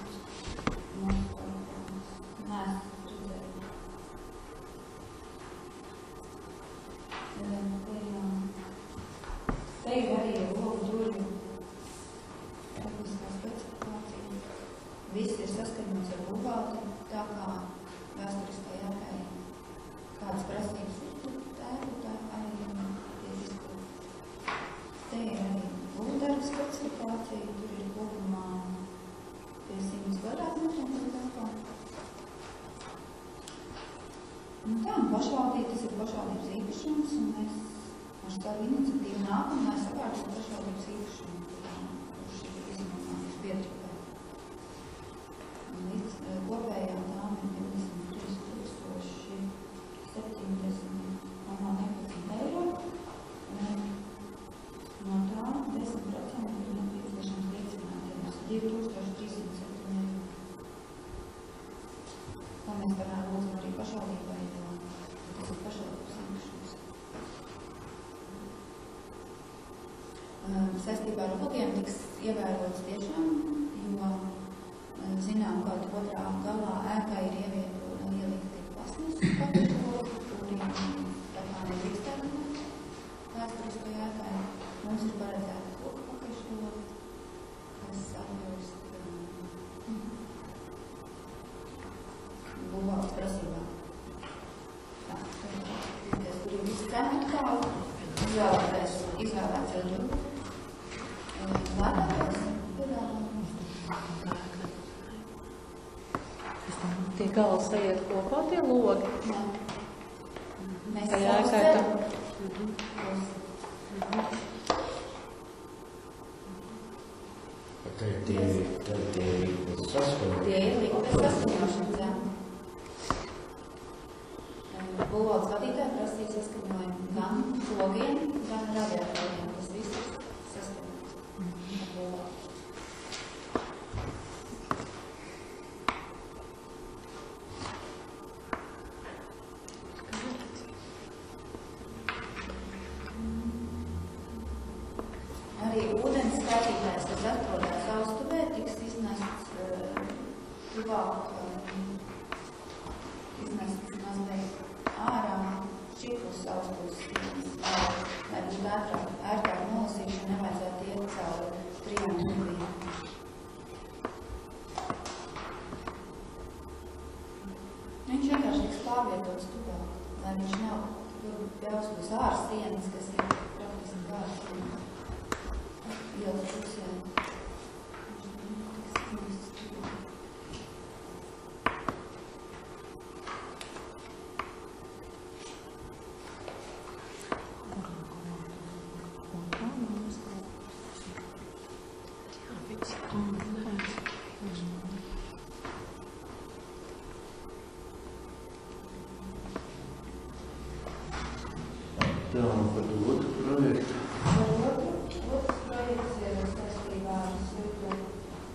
Te ir arī logu durvju tehniskā specifikācija. Viss ir saskaņots ar būvvaldi, tā kā vēsturiskai ēkai kādas prasības ir tēvu, tā arī tiek izpildītas. Te ir arī būvdarba specifikācija, tur ir kopumā pie 100 kvadrātmetriem telpā. Tā, pašvaldība, tas ir pašvaldības īpašums, un mēs ar savu iniciatīvu nākam, lai sakārtotu pašvaldības īpašumu, kurš ir izmantojums piedrībai. Līdz kopējā tām ir 23 770 no 11 eiro, un no tā 10% ir nepieciešams līdzinājums 2307 eiro. Kā mēs varētu lūgt arī pašvaldībai, jo tas ir pašvaldības īpašums. Saistībā ar logiem tiks ievērots tiešām, jo zinām, ka otrā galā ēkā ir ielikti plasmas pakaļu logi, kuri tā kā nedrīkstētu vēsturiskai ēkai. Mums ir paredzēta koku pakaļu logi, kas atbilst būvvaldes prasībām. Tā, tur ir viss cenu tālu, izvēlēts ir ļoti. Tie galas aiziet kopā, tie logi? Jā. Mēs tajā ēkā. Tie ir saskaņot. Tie ir līdz saskaņošanas, jā. Būvvaldes vadītāji prasīja saskaņojumu gan logiem, gan radiatoriem. Tas viss ir saskaņots ar būvvaldi. Arī ūdens skaitītājs, kas atrodas Austuvē, tiks iznests tuvāk, iznests mazliet ārā šķiklus Austuvas, lai būtu ērtāk nolasīšana, nevajadzētu iet cauri 3 brauc būs ārsienas, kas ir praktiski ārsienas. Ielas pusē. Tā, par otru projektu. Otrs projekts ir saistībā ar sliktu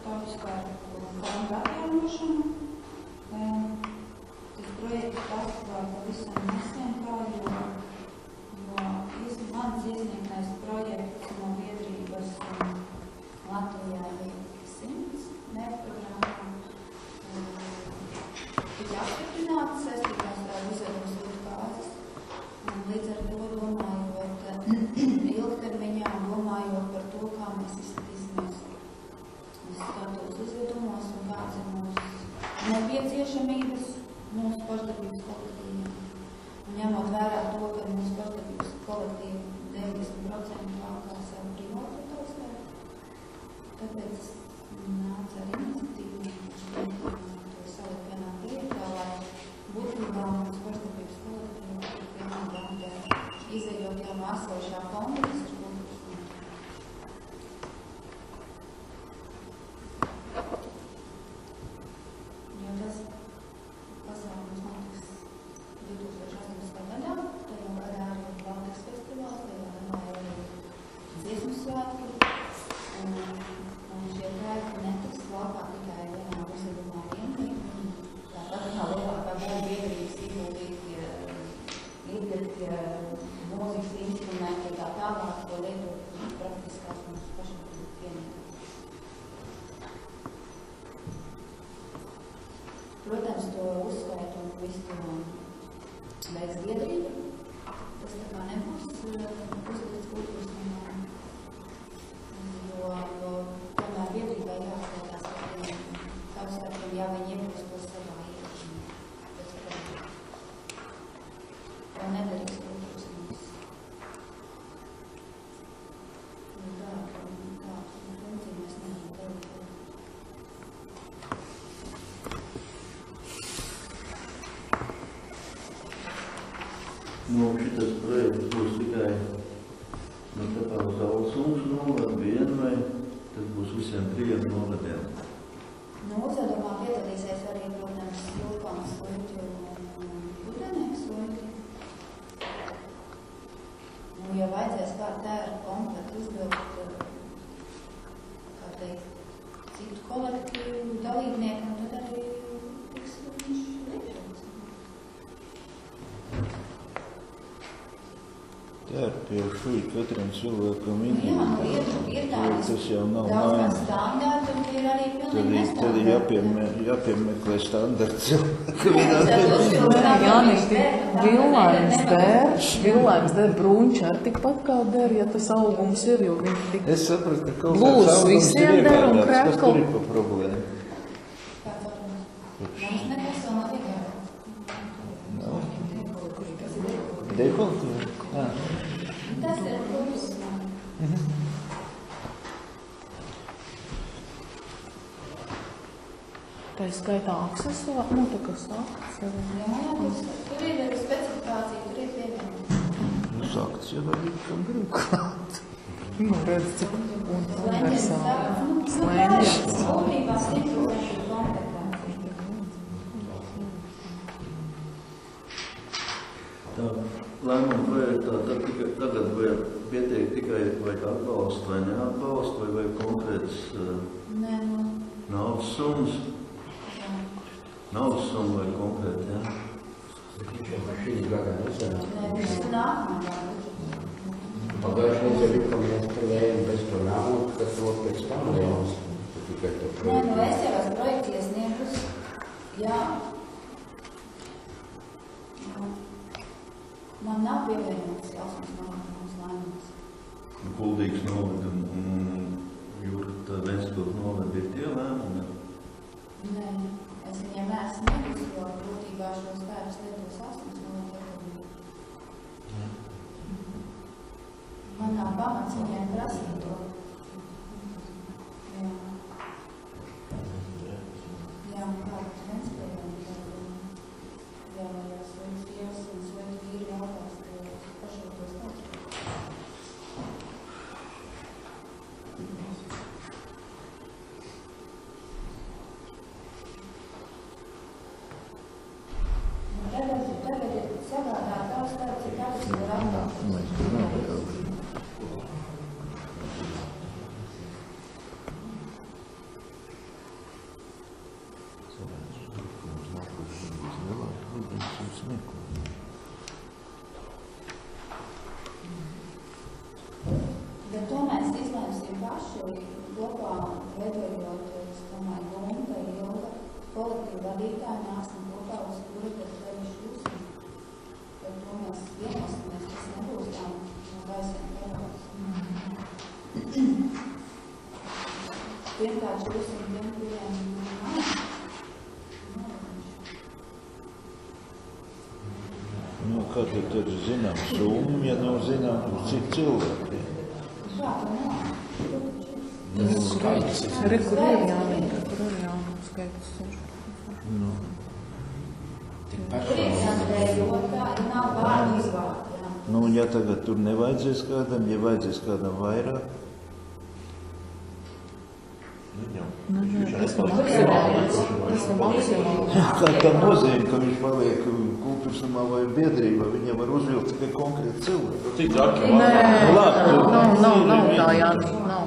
Tomiskāru fondu atjaunošanu. Tas projekts atklāja pavisam nesen kā, jo mans iesniegtais projekts no biedrības Latvijā ir 100 mērķprogrammām. Tika apstiprināts saistībās ar uzvedumu sliktu kāzes. Līdz ar to domājot ilgtermiņā, domājot par to, kā mēs izskatīsimies status izvedumos un kāds ir mūsu nepieciešamības mūsu pašdarbības kolektīviem. Un ņemot vērā to, ka mūsu pašdarbības kolektīvi 90% valkā savu privātu taustē, tāpēc nāca ar iniciatīvu to salikt vienā vietā, lai būtībā mūsu pašdarbības kolektīvi izējot jau no esošā fonda, kas ir kultūras. Jo tas pasākums notiks 2018. gadā, tajā gadā arī Baltikas festivāls, tajā gadā arī dziesmu svētki. Un šie projekti netiks valkā tikai vienā uzvedumā vienīgi. Tāpat kā lielākā daļa biedrības iepirkt mūzikas instrumenti un tā tālāk, ko lietot praktiskās mūsu pašdarbības vienības. Protams, to uzskaitu un visu to veiks biedrība. Tas tā kā nebūs uzlikts kultūras namā, jo tomēr biedrībai jāskatās par viņiem savstarpiem, ja viņi iepirks to savā iepirkšanā. To nedarīs kultūras namās. Tā funkcija mēs nevaram darīt. Nu, šitas projekts būs tikai tā kā uz Alsums novadu vienu, vai tas būs visiem 3 novadiem? No uzvedumā piedalīsies arī, protams, Vilkons Luķi un Budenieks Luķi. Ja vajadzēs kārt ar kompletu uzvilkt, kā teikt, citu kolektīvu dalībniekam, tad arī tiks viņš likšots. Tā ir pie šui katram cilvēkam ir tādas tas jau nav daudz maiņa. standārti un ir arī pilnīgi Tad nestandarti. jāpiemeklē standarts cilvēku. Jānīti, Villains der brunča ar tikpat kā der, ja tas augums ir, jo viņš tik Es sapratu, ka kaut Blūzs kāds augums visiem ir der un iegādāts. Kas krēkl. tur ir pa problēmu? Mums nekas vēl nav tikai. Dekoltūra? Tas ir kultūras namā. tā skaitā aksesuāri, tā kā sākts. Tur ir arī specifikācija, tur ir pievienot. Sākts jau arī kam grib klāt. Redz, cik universāli. Slēņģis. Būtībā 100% komplektā. Tā lēmuma projektā tagad vajag pieteikt tikai vai atbalstu vai neatbalstu, vai konkrēts Nē, naudas summas. Naudas summa vai konkrēti, jā? Šīs gadā nesanāk. nē, viss nākamā gada. Pagājušajā nedēļā, ka mēs turējām bez to naudu, ka to pēc tam lēmums. Tikai to Nē, projektu. es jau esmu projekts iesniegus. Jā. Man nav pievienots Jāsmas novadums lēmums. Kuldīgas novada un Jurta Ventspils novada ir tie lēmumi? Nē, es viņiem neesmu nevis, jo būtībā šo spēkus lietos Jāsmas novadums. pamats viņiem prasīt to. Jā. Jā, kāds nespējams. Jā, sveiks Dievs un sveiks vīri jautās, ka pašautos tāds. Tagad ir sagādāt tās tāds, cik katrs ir apgādāt. Bet to mēs izlēmsim paši, kopā veidojot, es domāju, Gunta, Ilga, kolektīvu vadītāju nāksim kopā uz kuru, bet veļuši būsim. Par to mēs vienosimies, tas nebūs tā no gaisiem perāds. Vienkārši būsim tiem, kuriem nav. Nu, kā tad ir zinām summu, ja nav zinām, cik cilvēki? Kā tā nav? Skaits. Kur ir jānīt, skaits. Nu. Tur ir jānadēļ, jo tā nav vārdu izvārdu. Nu, un ja tagad tur nevajadzēs kādam, ja vajadzēs kādam vairāk? Tas ir maksimāls. Kā tā nozīme, ka viņš paliek kultūras namā vai biedrībā, viņam var uzvilkt tikai konkrēti cilvēki. Nē, nav tā, Jāni, nav.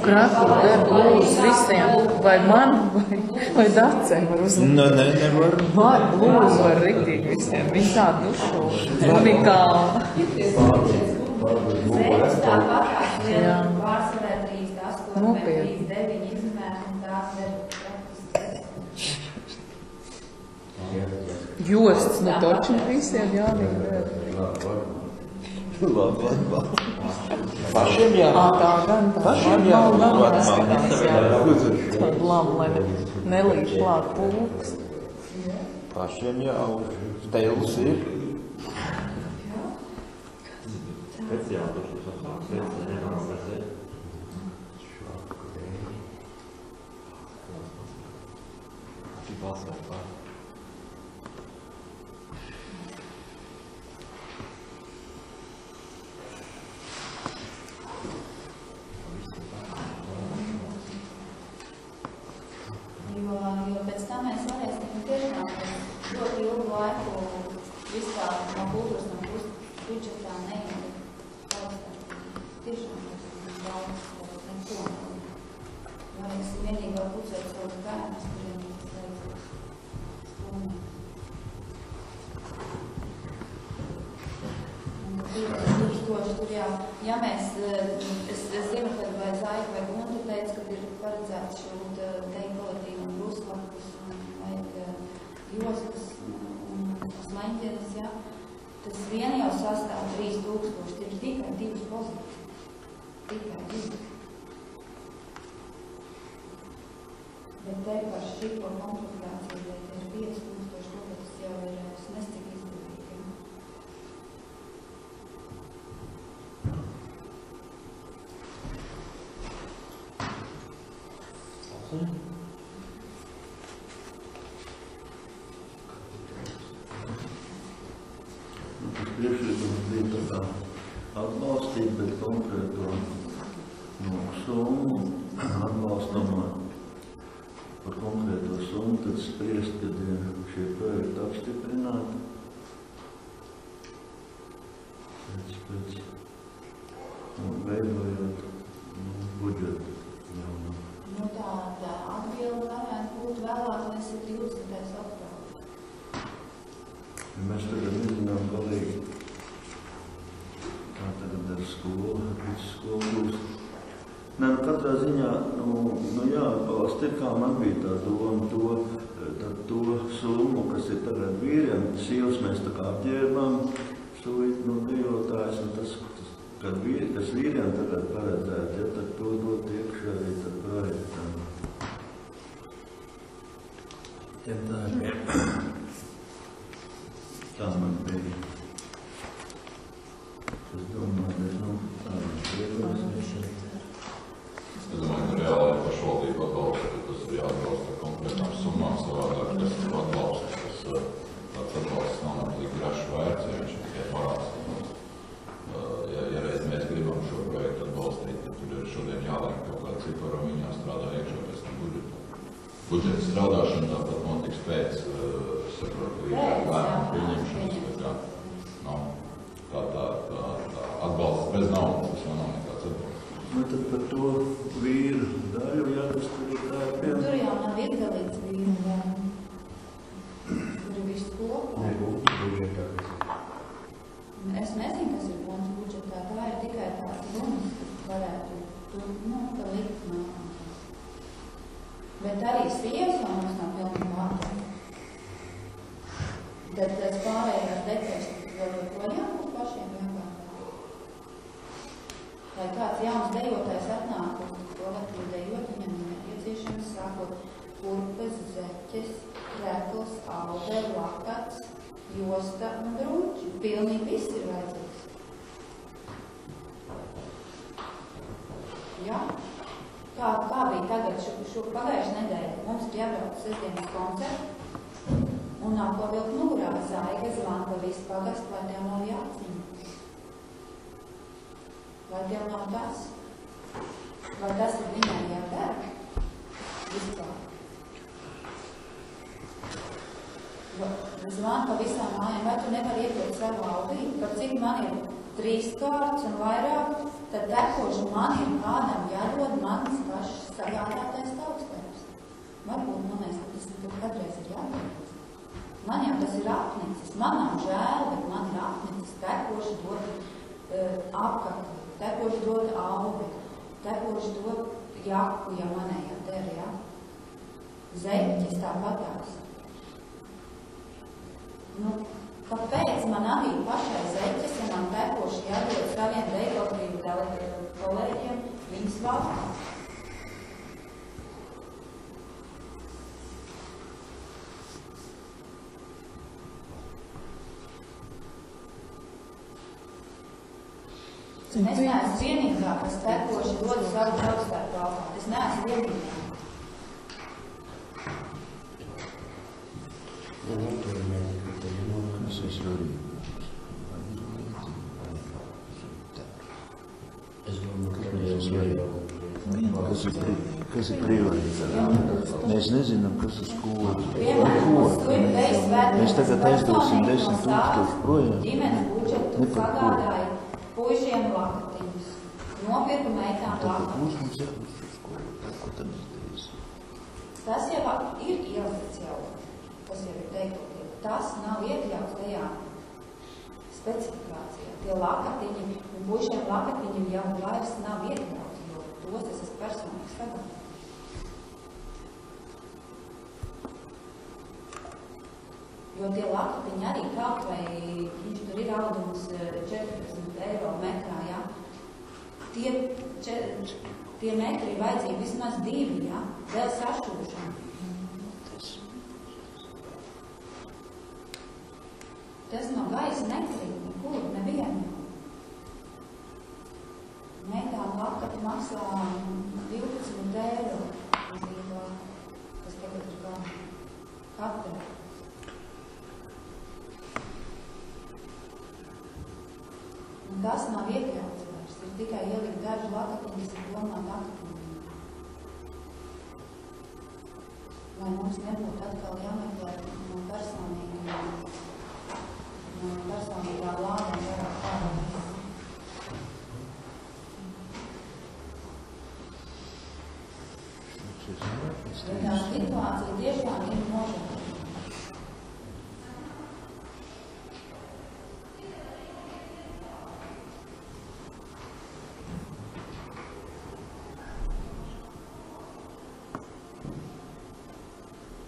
Kraku, blūzes visiem, vai man, vai Dacei var uzvilkt. Nē, nevar. Var, blūzi var riktīgi visiem, viņi tādu dušu, unikāli. Sveiks tāpatās vien pārsvarē 38, Nopietni. 39 izmēr un tās ir Josts, nu toči visiem Jāni. Labi. Pašiem jā. Tā gan tā. Pašiem jā. Tāda lama, lai nelīdz klāt pulks. Pašiem jā. Teils ir. Speciāli tas ir Jo pēc tam mēs varēsim tiešām ļoti ilgu laiku vispār no kultūras no budžetā neiet tiešām daudz neko. Varēsim vienīgi vēl pucēt savus bērnus, kuriem tas vajag stundu. Tur jau, ja mēs, es zinu, kad vai Zaika vai Gunta teica, kad ir paredzēts šūt deju kolektīvu un bruslakus un vajag jostas un slaņķienes, ja, tas vien jau sastāv 3000, ir tikai 2 pozīcijas. Tikai 2. Bet te par šito komplektāciju, ja ir 5000, tas jau ir nescik izdevīgi. Tas priekšlikums bija tā atbalstīt, bet konkrēto summu atbalstam par konkrēto summu, tad spriest, kad ir šie projekti apstiprināti. Pēc veidojot budžetu. Nu tā atbilde varētu būt vēlāk, mēs ir 20. oktobris. Mēs tagad nezinām galīgi, kā tagad ar skolu, visu skolu būs. Nē, nu katrā ziņā, nu jāatbalsta ir, kā man bija tā doma, to summu, kas ir tagad vīriem, sievas mēs tā kā apģērbām, suīt, dejotājs, un tas, kas vīriem tagad paredzēt, ja tad to dot iekšā arī tad projektam. Tā man bija. Es domāju, tā man bija. ciparam viņā strādā iekšā pēc tam budžetā. Budžeta strādāšana tāpat notiks pēc, saprotu, lēmumu pieņemšanas, tā atbalsts bez naudas, tas jau nav nekāds atbalsts. Tad par to vīru daļu jātas tur ir tā piemēram. Tur jau nav iedalīts vīru daļu. Tur ir viss kopā. Nē, budžetā. Es nezinu, kas ir bons budžetā. Tā ir tikai tāds runas, kas varētu tur, tā likt nākamā. Bet arī sievas jau mums nav pilnībā atdēļ. Tad tas pārējās detaļas vēl joprojām būs pašiem jākārtā. Lai kāds jauns dejotājs atnāk uz kolektīvu dejot, viņam ir nepieciešams sākot kurpes, zeķes, rekls, audē, lakats, josta un druķi. Pilnīgi viss ir vajadzīgs. Jā. Kā bija tagad šo pagājušu nedēļu? Mums ir jābrauc sestdienas koncertu un nav ko vilkt mugurā. Zaiga zvana, ka visi pagast, vai tev nav jāatziņa? Vai tev nav tas? Vai tas ir viņai jādara? Vispār. Zvana pa visām mājām, vai tu nevar iepilkt savu audī? Par cik man ir 3 kārts un vairāk, tad tekoši man ir kādam jādod manas pašas sagādātais taukstēms. Varbūt, man liekas, ka tas tur kādreiz ir jādod. Man jau tas ir apnicis. Man nav žēl, bet man ir apnicis. Tekoši dod apkakli, tekoši dod augi, tekoši dod jaku, ja manējā der, ja? Zeķis tāpatās. Kāpēc man arī pašai zeķes, ja man tekoši jādod saviem veidoklību kolēģiem viņas valstā? Es neesmu vienīgā, kas tekoši dod savu taukstētu valstā. Es neesmu vienīgā. Kas ir prioritāte? Mēs nezinām, kas ir skola. Mēs tagad aizdosim 10,000 projām. Ģimenes budžetu sagādāja puišiem lakatiņus. Nopirku meitām lakatiņus. Mums jābūt šo skolu. Ko tad mēs darīsim? Tas jau ir ielikts jau. Tas jau ir teikt. Tas nav iekļauts tajā specifikācijā. Tie lakatiņi un puišiem lakatiņi jau vairs nav iekļauts, jo tos es esmu personīgi sagādājis. Jo tie lakatiņi arī kaut vai, viņš tur ir audums 14 eiro metrā, ja? Tie metri ir vajadzīgi vismaz 2, ja? Vēl sašķūšana. Tas no gaisa nekrīt, nekur, nevienu. Meitām lakati maksā 12 eiro. Tas tagad ir kā katra. Un tas nav iekļauts vairs. Ir tikai ielikt daži lakatiņi, kas ir domāt lakatiņi. Lai mums nebūtu atkal jāmeklē no personīgā lāga vairāk pārādīt. Tā situācija tiešām ir nožēlīga.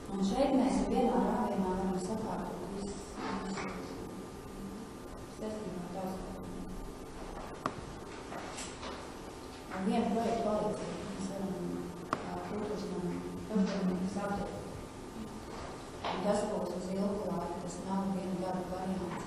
Un šeit mēs vienā rāvienā varam sakārtot visu sestībā taustām. Ar vienu projektu palīdzību mēs varam kultūras taustādnieku saptīt. Un tas būs uz ilgu laiku, tas nav vienu gadu variants.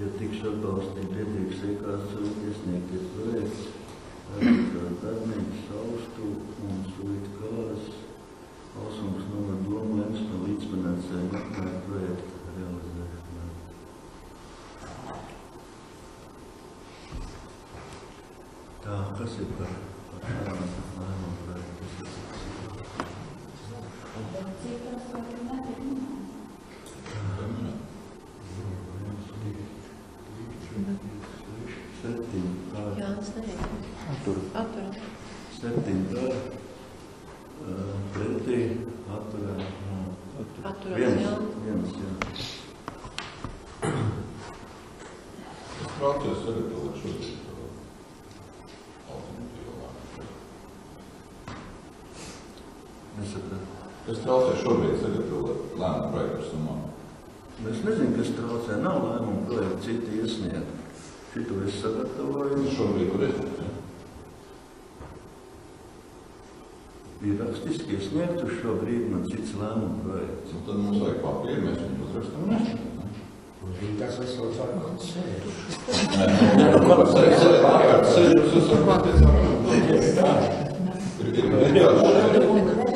ja tikšu atbalstīt pietieks kāds iesniegties projekts, darbnīcas austu un Suita Kāras Ausums novada domu lems no līdzfinансējuma apmēra projekta realizēšanā. Tā, kas ir par šādām lēmumu projektu? Cik tas var nebūt? Jānis Attur. 7 par, pretī, atturēt. Atturēt, jā. Viens. Es prātos sagatavot šodien alternatīvu lēmumu. Nesapratu. Es traucēju šobrīd sagatavot lēmumu projektu ar summām. Es nezinu, kas traucē. Nav lēmumu projektu, citi iesniegt. Šitu es sagatavoju. Šobrīd, kur iesniegt, ja? Ir rakstiski iesniegt uz šo brīdi man cits lēmumu projekts. Un tad mums vajag papīru, mēs viņu uzrakstam un iesniegam. Tas vesels ārkārtas sēdi.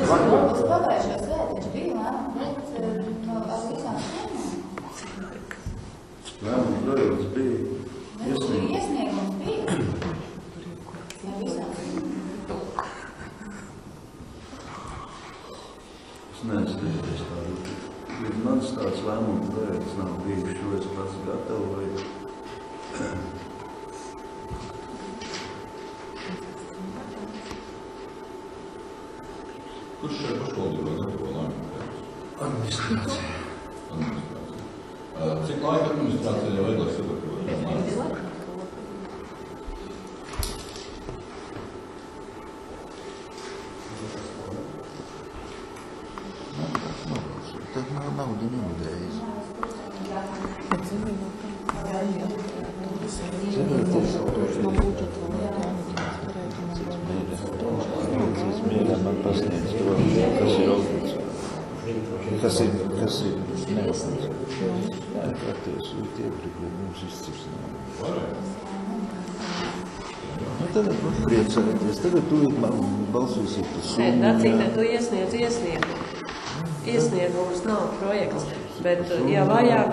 Pagājušajā sēdē taču bija lēmumu projekts ar visām schēmām. Lēmumu projekts bija Iesniegums bija ar visām schēmām. Es neesmu redzējis tādu. Mans tāds lēmumu projekts nav bijis, šo es pats gatavoju. Kurš šeit pašvaldībā gatavo lēmumu projektus? Administrācija. Cik laika administrācijā vajag, lai sagatavot lēmumu? Tad nauda neudējas. Mierā man pasniedz to, kas ir obligāts. Kas ir neobligāts. Jā, praktiski iepriekli mums izcipsinājumi. Tagad priecāties. Tagad tu balsīsiet par summu. Nē, Dacītē, tu iesniedz. Iesniegums nav projekts, bet, ja vajag...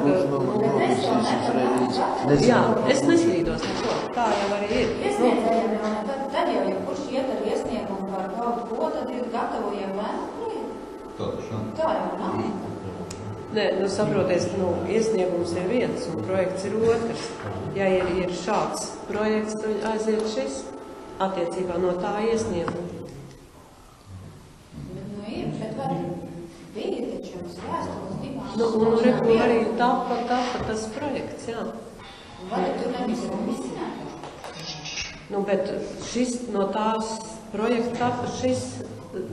Jā, es neslīdos neko, tā jau arī ir. Iesniedzējiem jau ne, tad jau, ja kurš iet ar iesniegumu par kaut ko, tad ir gatavojiem lēmumu. Tā jau nav. Nē, saproties, iesniegums ir viens un projekts ir otrs. Ja ir šāds projekts, tad aiziet šis attiecībā no tā iesnieguma. Ir, bet var bija taču jums vēstules divām. Un arī tapa tas projekts, jā. Vai tu nebija komisināt? Bet šis no tās projekta tapa šis,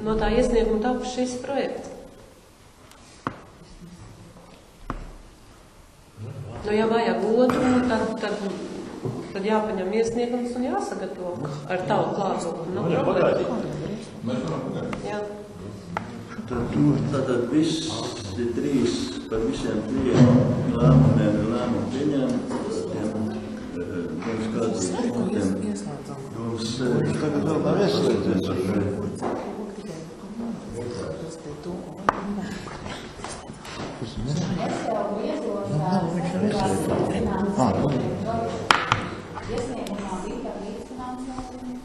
no tā iesnieguma tapa šis projekts. Ja vajag otru, tad jāpaņem iesniegums un jāsagatavo ar tavu klātbūtni. Nav problēma. Mēs varam pagāt. Jā. Tātad visi trīs, par visiem trījiem lēmumiem ir lēmumu pieņēmumu. Viens kāds ir punktiem. Tagad vēl nav ieslēdzies. Iesniegumā bija par līdzfinansējumu.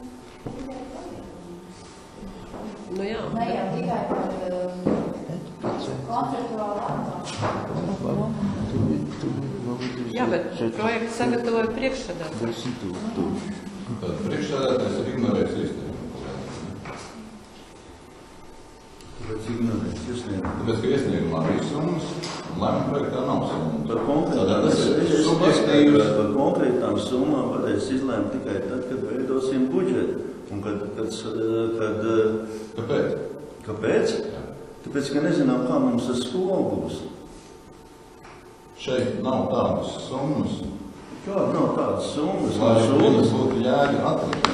Jā. Ne jau tikai par konceptuālu atbalstu. Jā, bet projekts sagatavoja priekšsēdētājs. Tad priekšsēdētājs ir ignorējis iesniegumu. Kāpēc ignorēs iesniegumu? Tāpēc, ka iesniegumā bija summas, un lēmuma projektā nav summas. Par konkrētām summām varēs izlēmt tikai tad, kad veidosim budžetu. Un Kāpēc? Kāpēc? Tāpēc, ka nezinām, kā mums ar skolu būs. Šeit nav tādas summas. Kāda nav tādas summas? Lai viņas būtu jēga atlikt.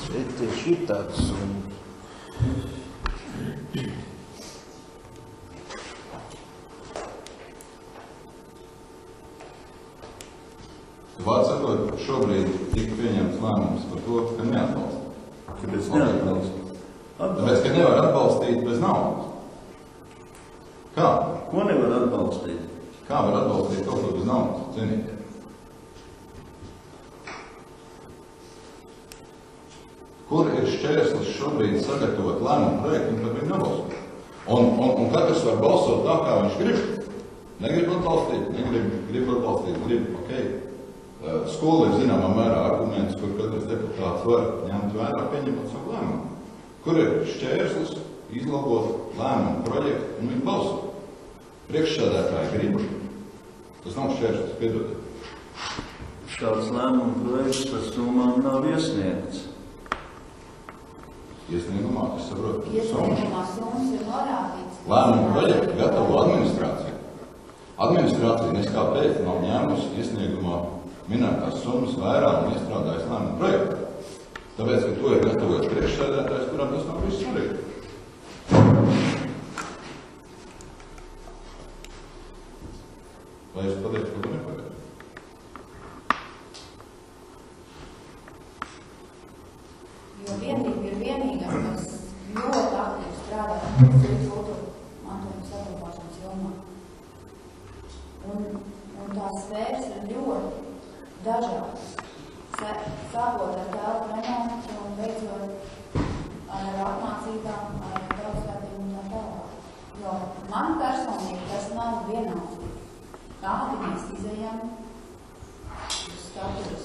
Šeit tieši ir tādas summas. Vārds sakot, šobrīd tika pieņemts lēmums par to, ka neatbalsta. Kāpēc neatbalsta? Tāpēc, ka nevar atbalstīt bez naudas. Kā? Ko nevar atbalstīt? Kā var atbalstīt kaut ko bez naudas, cienīt? Kur ir šķērslis šobrīd sagatavot lēmumu projektu un par viņu nebalsot? Un katrs var balsot tā, kā viņš grib. Negrib atbalstīt, grib atbalstīt, grib, ok. Skola ir zināmā mērā arguments, kur katrs deputāts var ņemt vērā, pieņemot savu lēmumu. Kur ir šķērslis izlabot lēmumu projektu un viņu balsot? Priekšsēdētāji grib. Tas nav šķērslis, piedodiet. Šāds lēmumu projekts par summām nav iesniegts. Iesniegumā, es saprotu. Iesniegumā summas ir norādīts. Lēmumu projektu gatavo administrācija. Administrācija neskāpēc nav ņēmusi iesniegumā minētās summas vērā un iestrādājas lēmumu projektu. Tāpēc, ka to ir gatavojis priekšsēdētājs, kuram tas nav viss svarīgi. Vai es pateiktu, ka to nepagaidu? Jo vienīgi ir vienīgā, kas ļoti aktīvi strādā kultūra mantojuma saglabāšanas jomā. Un tās sfēras ir ļoti dažādas. Sākot ar telpu remontu un beidzot ar apmācībām, ar daudzsvētiem un tā tālāk. Jo man personīgi tas nav vienaldzīgi. Kādi mēs izejam uz status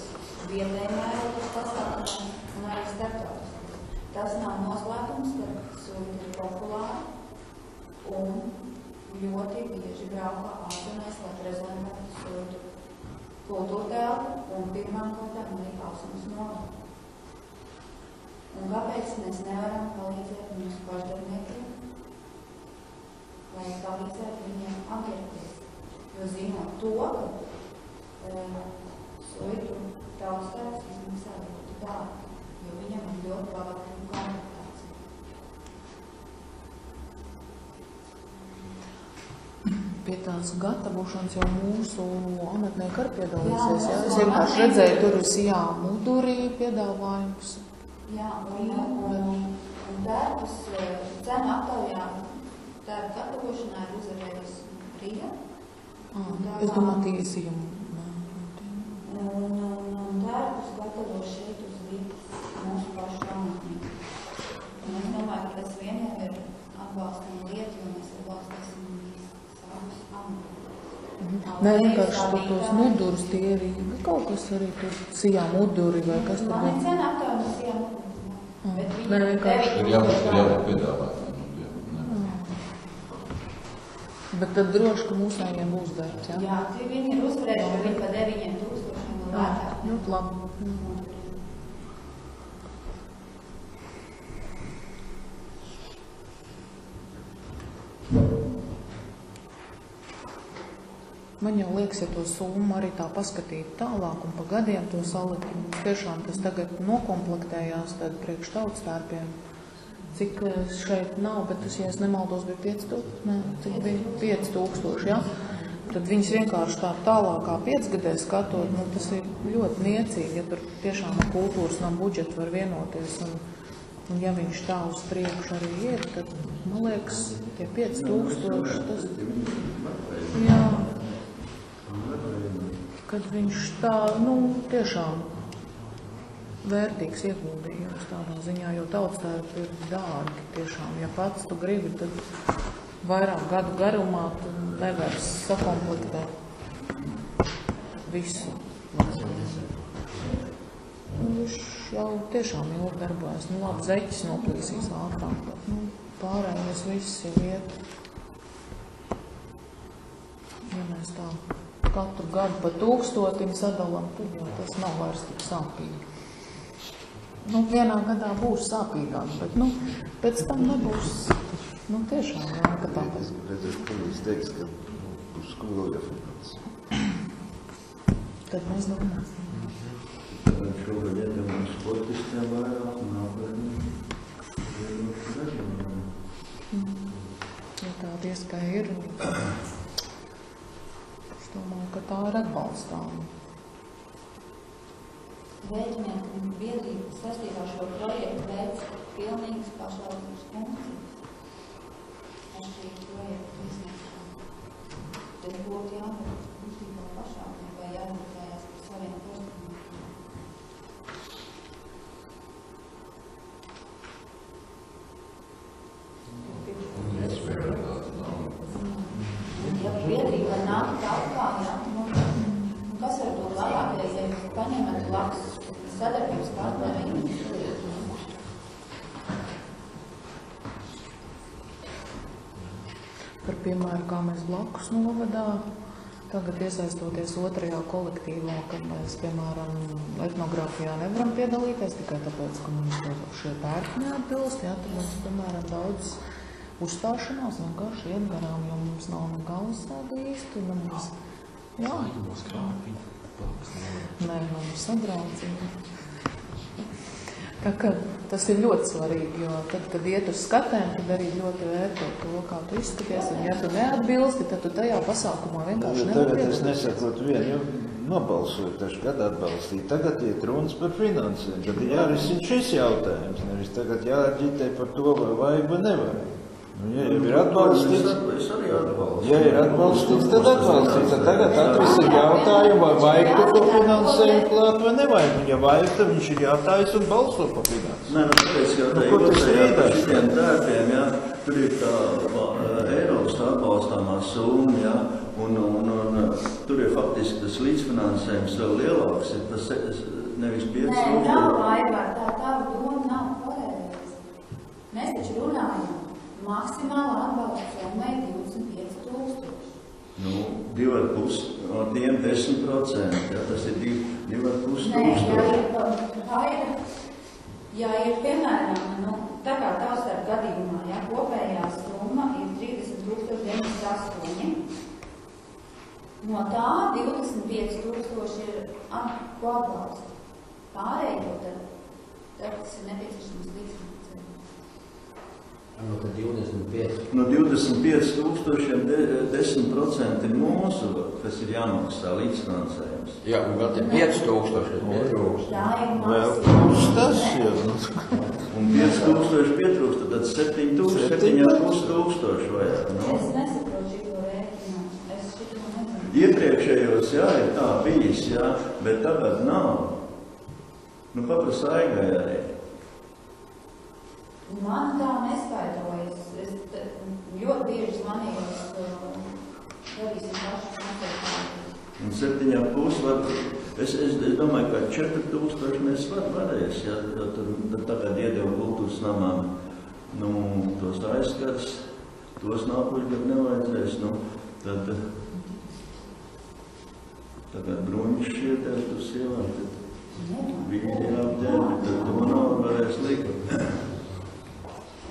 vietējiem mērogas pasākumiem un arī starptautiski. Tas nav noslēpums, ka Suita ir populāra un ļoti bieži braukā ārzemēs, lai prezentētu Suitu kultūra telpu un pirmām kārtām arī Ausmas nodu. Un kāpēc mēs nevaram palīdzēt mūsu pašdarbniekiem, lai palīdzētu viņiem atgriezties? Jo zinot to, ka Suitu tautas telps izmaksā ļoti dārgi, jo viņam ir ļoti bagāta kvalifikācija. Pie tās gatavošanas jau mūsu amatnieki arī piedalīsies. Jā? Es vienkārši redzēju, tur ir Sijā Mudurī piedāvājums. Jā, un darbus cenu aptaujā darbu gatavošanā ir uzvarējis Rīga. Es domāju, tiesījum. Un darbus gatavo šeit uz vietas mūsu pašu amatnieki. Un es domāju, ka tas vieniem ir atbalstama lieta, jo mēs atbalstīsim savus amatniekus. Nē, vienkārši tos mudurus tie ir kaut kas arī tur Sijā Muduri vai kas tur. Man ir cena aptaujā no Sijā Muduri. Nē, vienkārši. Ir jābūt piedāvāt. Bet tad droši, ka mūsējiem būs darbs, jā? Jā, viņi ir uzvarējuši, viņi pa 9,000 vēl vērtāk. Ļoti labi. Man jau liekas, ja to summu arī tā paskatīt tālāk un pa gadiem to salikt, tiešām tas tagad nokomplektējās tad priekš tautstērpiem. Cik šeit nav, bet tas, ja es nemaldos, bija 5000, ne, cik bija 5000, ja? Tad viņas vienkārši tā tālākā 5 gadē skatot, nu, tas ir ļoti niecīgi, ja tur tiešām ar kultūras nav budžetu var vienoties, un ja viņš tā uz priekšu arī ir, tad, man liekas, tie 5000, tas, jā, kad viņš tā, nu, tiešām vērtīgs ieguldījums tādā ziņā, jo tautstērpi ir dārgi tiešām. Ja pats tu gribi, tad vairāk gadu garumā tu nevar sakomplektēt visu. Viņš jau tiešām ilgi darbojas. Nu, labi, zeķis noplīsīs ātrāk, bet nu, pārējais viss ir iet. Ja mēs tā katru gadu pa 1000 sadalam, tad jau tas nav vairs tik sāpīgi. Nu, vienā gadā būs sāpīgāk, bet, nu, pēc tam nebūs, nu, tiešām, jā, ka tā. Es redzēju, ka viņš teiks, ka būs skoreografēts. Tad mēs domāsim. Šogad iedevām sportistiem vairāk un nākotnē. Ja tāda iespēja ir, es domāju, ka tā ir atbalstāma. Vēķinieku biedrība saistībā ar šo projektu veic pilnīgas pašvaldības funkcijas. Atšķirīgi projektu izniegšanu. Tad būtu jābūt būtībā pašvaldībai vai jābūt par saviem postiem. Ja biedrība nāk tālpā, kas var būt labākais, ja jūs paņemat labs sadarbības partneri? Par piemēru, kā mēs blakus novadā, tagad iesaistoties otrajā kolektīvā, kad mēs, piemēram, etnogrāfijā nevaram piedalīties tikai tāpēc, ka mums šie pērki neatbilst, jā, tad mums, piemēram, daudz uzstāšanās vienkārši iet garām, jo mums nav ne galvasāda īsti, ne mums, jā. Nē, mums sadraudzīgi. Tā kā tas ir ļoti svarīgi, jo tad, kad iet uz skatēm, tad arī ļoti vērto to, kā tu izskaties, un ja tu neatbilsti, tad tu tajā pasākumā vienkārši nevar piedalīties. Tagad es nesakot vienu, jo nobalsoju taču, kad atbalstīt. Tagad iet runas par finansēm, tad jārisina šis jautājums, nevis tagad jāģitē par to, vai vajag vai nevajag. Ja ir atbalstīts, tad atbalstīts. Tagad atris ir jautājumu, vai vajag to finansējumu klāt vai nevajag. Un ja vajag, tad viņš ir jātājas un balso par finansējumu. Nē, tāpēc, jo tā ir par šitiem tērpiem, jā, tur ir tā Eiropas atbalstāmā summa, jā, un tur ir faktiski tas līdzfinansējums vēl lielāks, ir tas nevis 5 Nē, nav vairāk, tā doma nav pareizi. Mēs taču runājam. Maksimāla atbalsta summa ir 25 000. Nu, 2,5, no tiem 10%, jā, tas ir 2,5 tūkstoši. Ja ir, piemēram, tā kā Tavstāra gadījumā, ja kopējā summa ir 30 908, no tā 25 000 ir atbalsta. Pārējo, tad tas ir nepieciešams līdzfinansējums. No tad 25. No 25 000 10% ir mūsu, kas ir jāmaksā līdzfinansējums. Jā, un vēl te 5 000 pietrūkst. Tā ir Vēl tas, jā. Un 5 000 pietrūkst, tad 7,5 tūkstoši vajag. No? Es nesaprotu šito rēķinu. Es šito nezinu. Iepriekšējos, jā, ir tā bijis, jā, bet tagad nav. Nu, paprasa Aigai arī. Man tā neskaidrojas. Es ļoti bieži zvanījos, darīsim pašu konsultāciju. Un 7,5 var, es domāju, ka 4,000 mēs varēs, ja tagad iedeva kultūras namām, tos aizskars, tos nākošgad nevajadzēs, tad tagad bruņš iedeva tur sievām, tad viņi ir jāapģērbi, tad to nav varēs likt.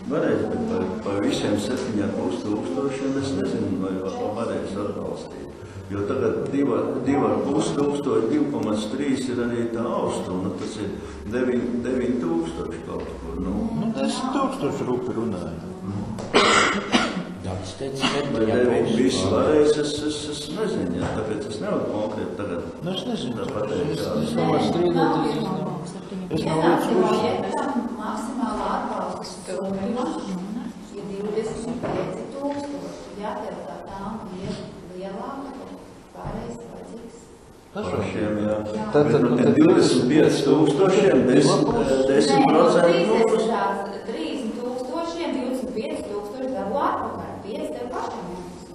Varēs, bet par visiem 7,5 tūkstošiem es nezinu, vai varēs atbalstīt. Jo tagad 2,5 tūkstoši, 2,3 ir arī tā austuma, tas ir 9,000 kaut kur. 10 000 rupi runāja. Tāds teica, vai viss varēs, es nezinu, ja, tāpēc es nevaru konkrēti tagad. Es nezinu, es nevaru strīdēties. Es nav līdz projektam maksimāla atbalsta summa ir 25 000. Ja tev tā tām ir lielāka, pārējais vajadzīgs. Pašiem, jā. Tad 25 000, 10%. 30 000, 25 000 dabu atpakaļ. 5 tev pašam jāmaksā.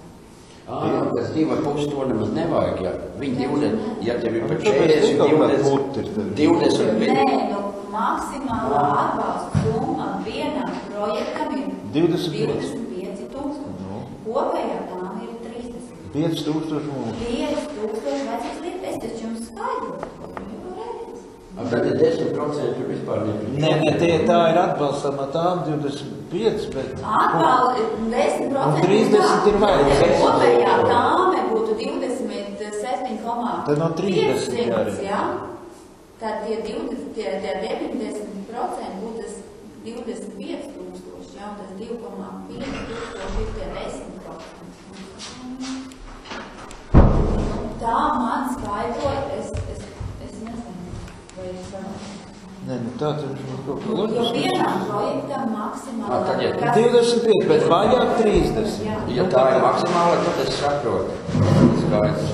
Tas 2,5 to nemaz nevajag, ja viņi 20, ja tev ir par 40, 20. Maksimālā atbalsta summa vienam projektam ir 25 000. Kopējā tām ir 30. 5 000 mūsu. 5 000 vajadzīgs likt, es taču jums skaidrotu. Tad ir 10% vispār neprīd. Nē, tā ir atbalstāmā tām 25, bet... 10% un 30 ir vajag. Kopējā tāme būtu 27,5. Tad no 30 jāri. Jā? Tad tie 90% būtu tas 25 000, jā, un tas 2,5 tūkstoši ir tie 10%. Tā man skaidroja, es nezinu, vai es varu Nē, nu tā tad viņš kaut kā Jo loģiski. vienam projektam maksimāli... Tad, ja 25, bet vajag 30. Ja tā ir maksimāla, tad es saprotu.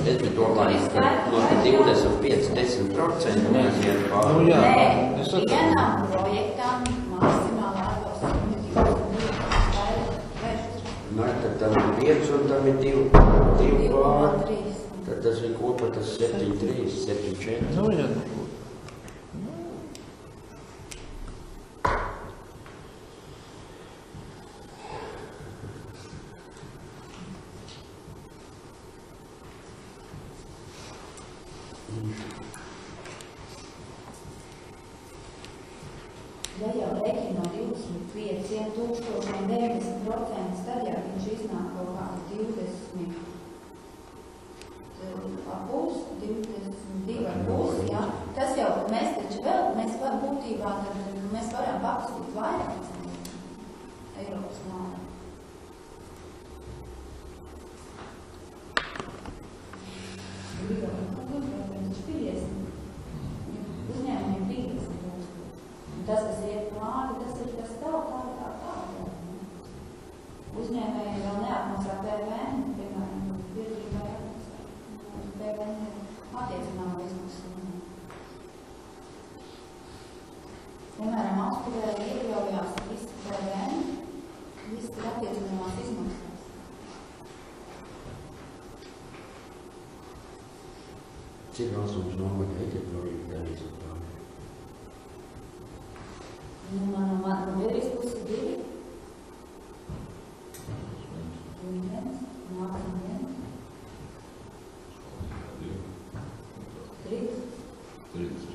Es biju domājis, ka no 25-10% mēs iet pāri. Nu jā. Nē, vienam projektam maksimāli atbalsts. Nē, tad tam ir 5 un tam ir 2 pāri. Tad tas ir kopā tas 7-3, 7-4. Nu jā. Ja jau rēķina no 25,000 90%, tad jau viņš iznāk kaut kādi 20 apus, 22 apus, jā. Tas jau, mēs taču vēl, mēs varam būtībā, tad mēs varam apsūt vairāk Eiropas naudu. Uzņēmumiem 50,000. Tas, kas iet plāni, tas ir tas tā. Uzņēmēji vēl neatmaksā PVN, piemēram, biedrībai atmaksā. PVN ir attiecināma izmaksas. Piemēram, Austruvē iekļaujās viss PVN, viss ir attiecināmās izmaksas. Cik valsts nomaka eķi projektā līdz plāni? Man biedrīs pusi 2. Un 1, nākam 1. 3. 30.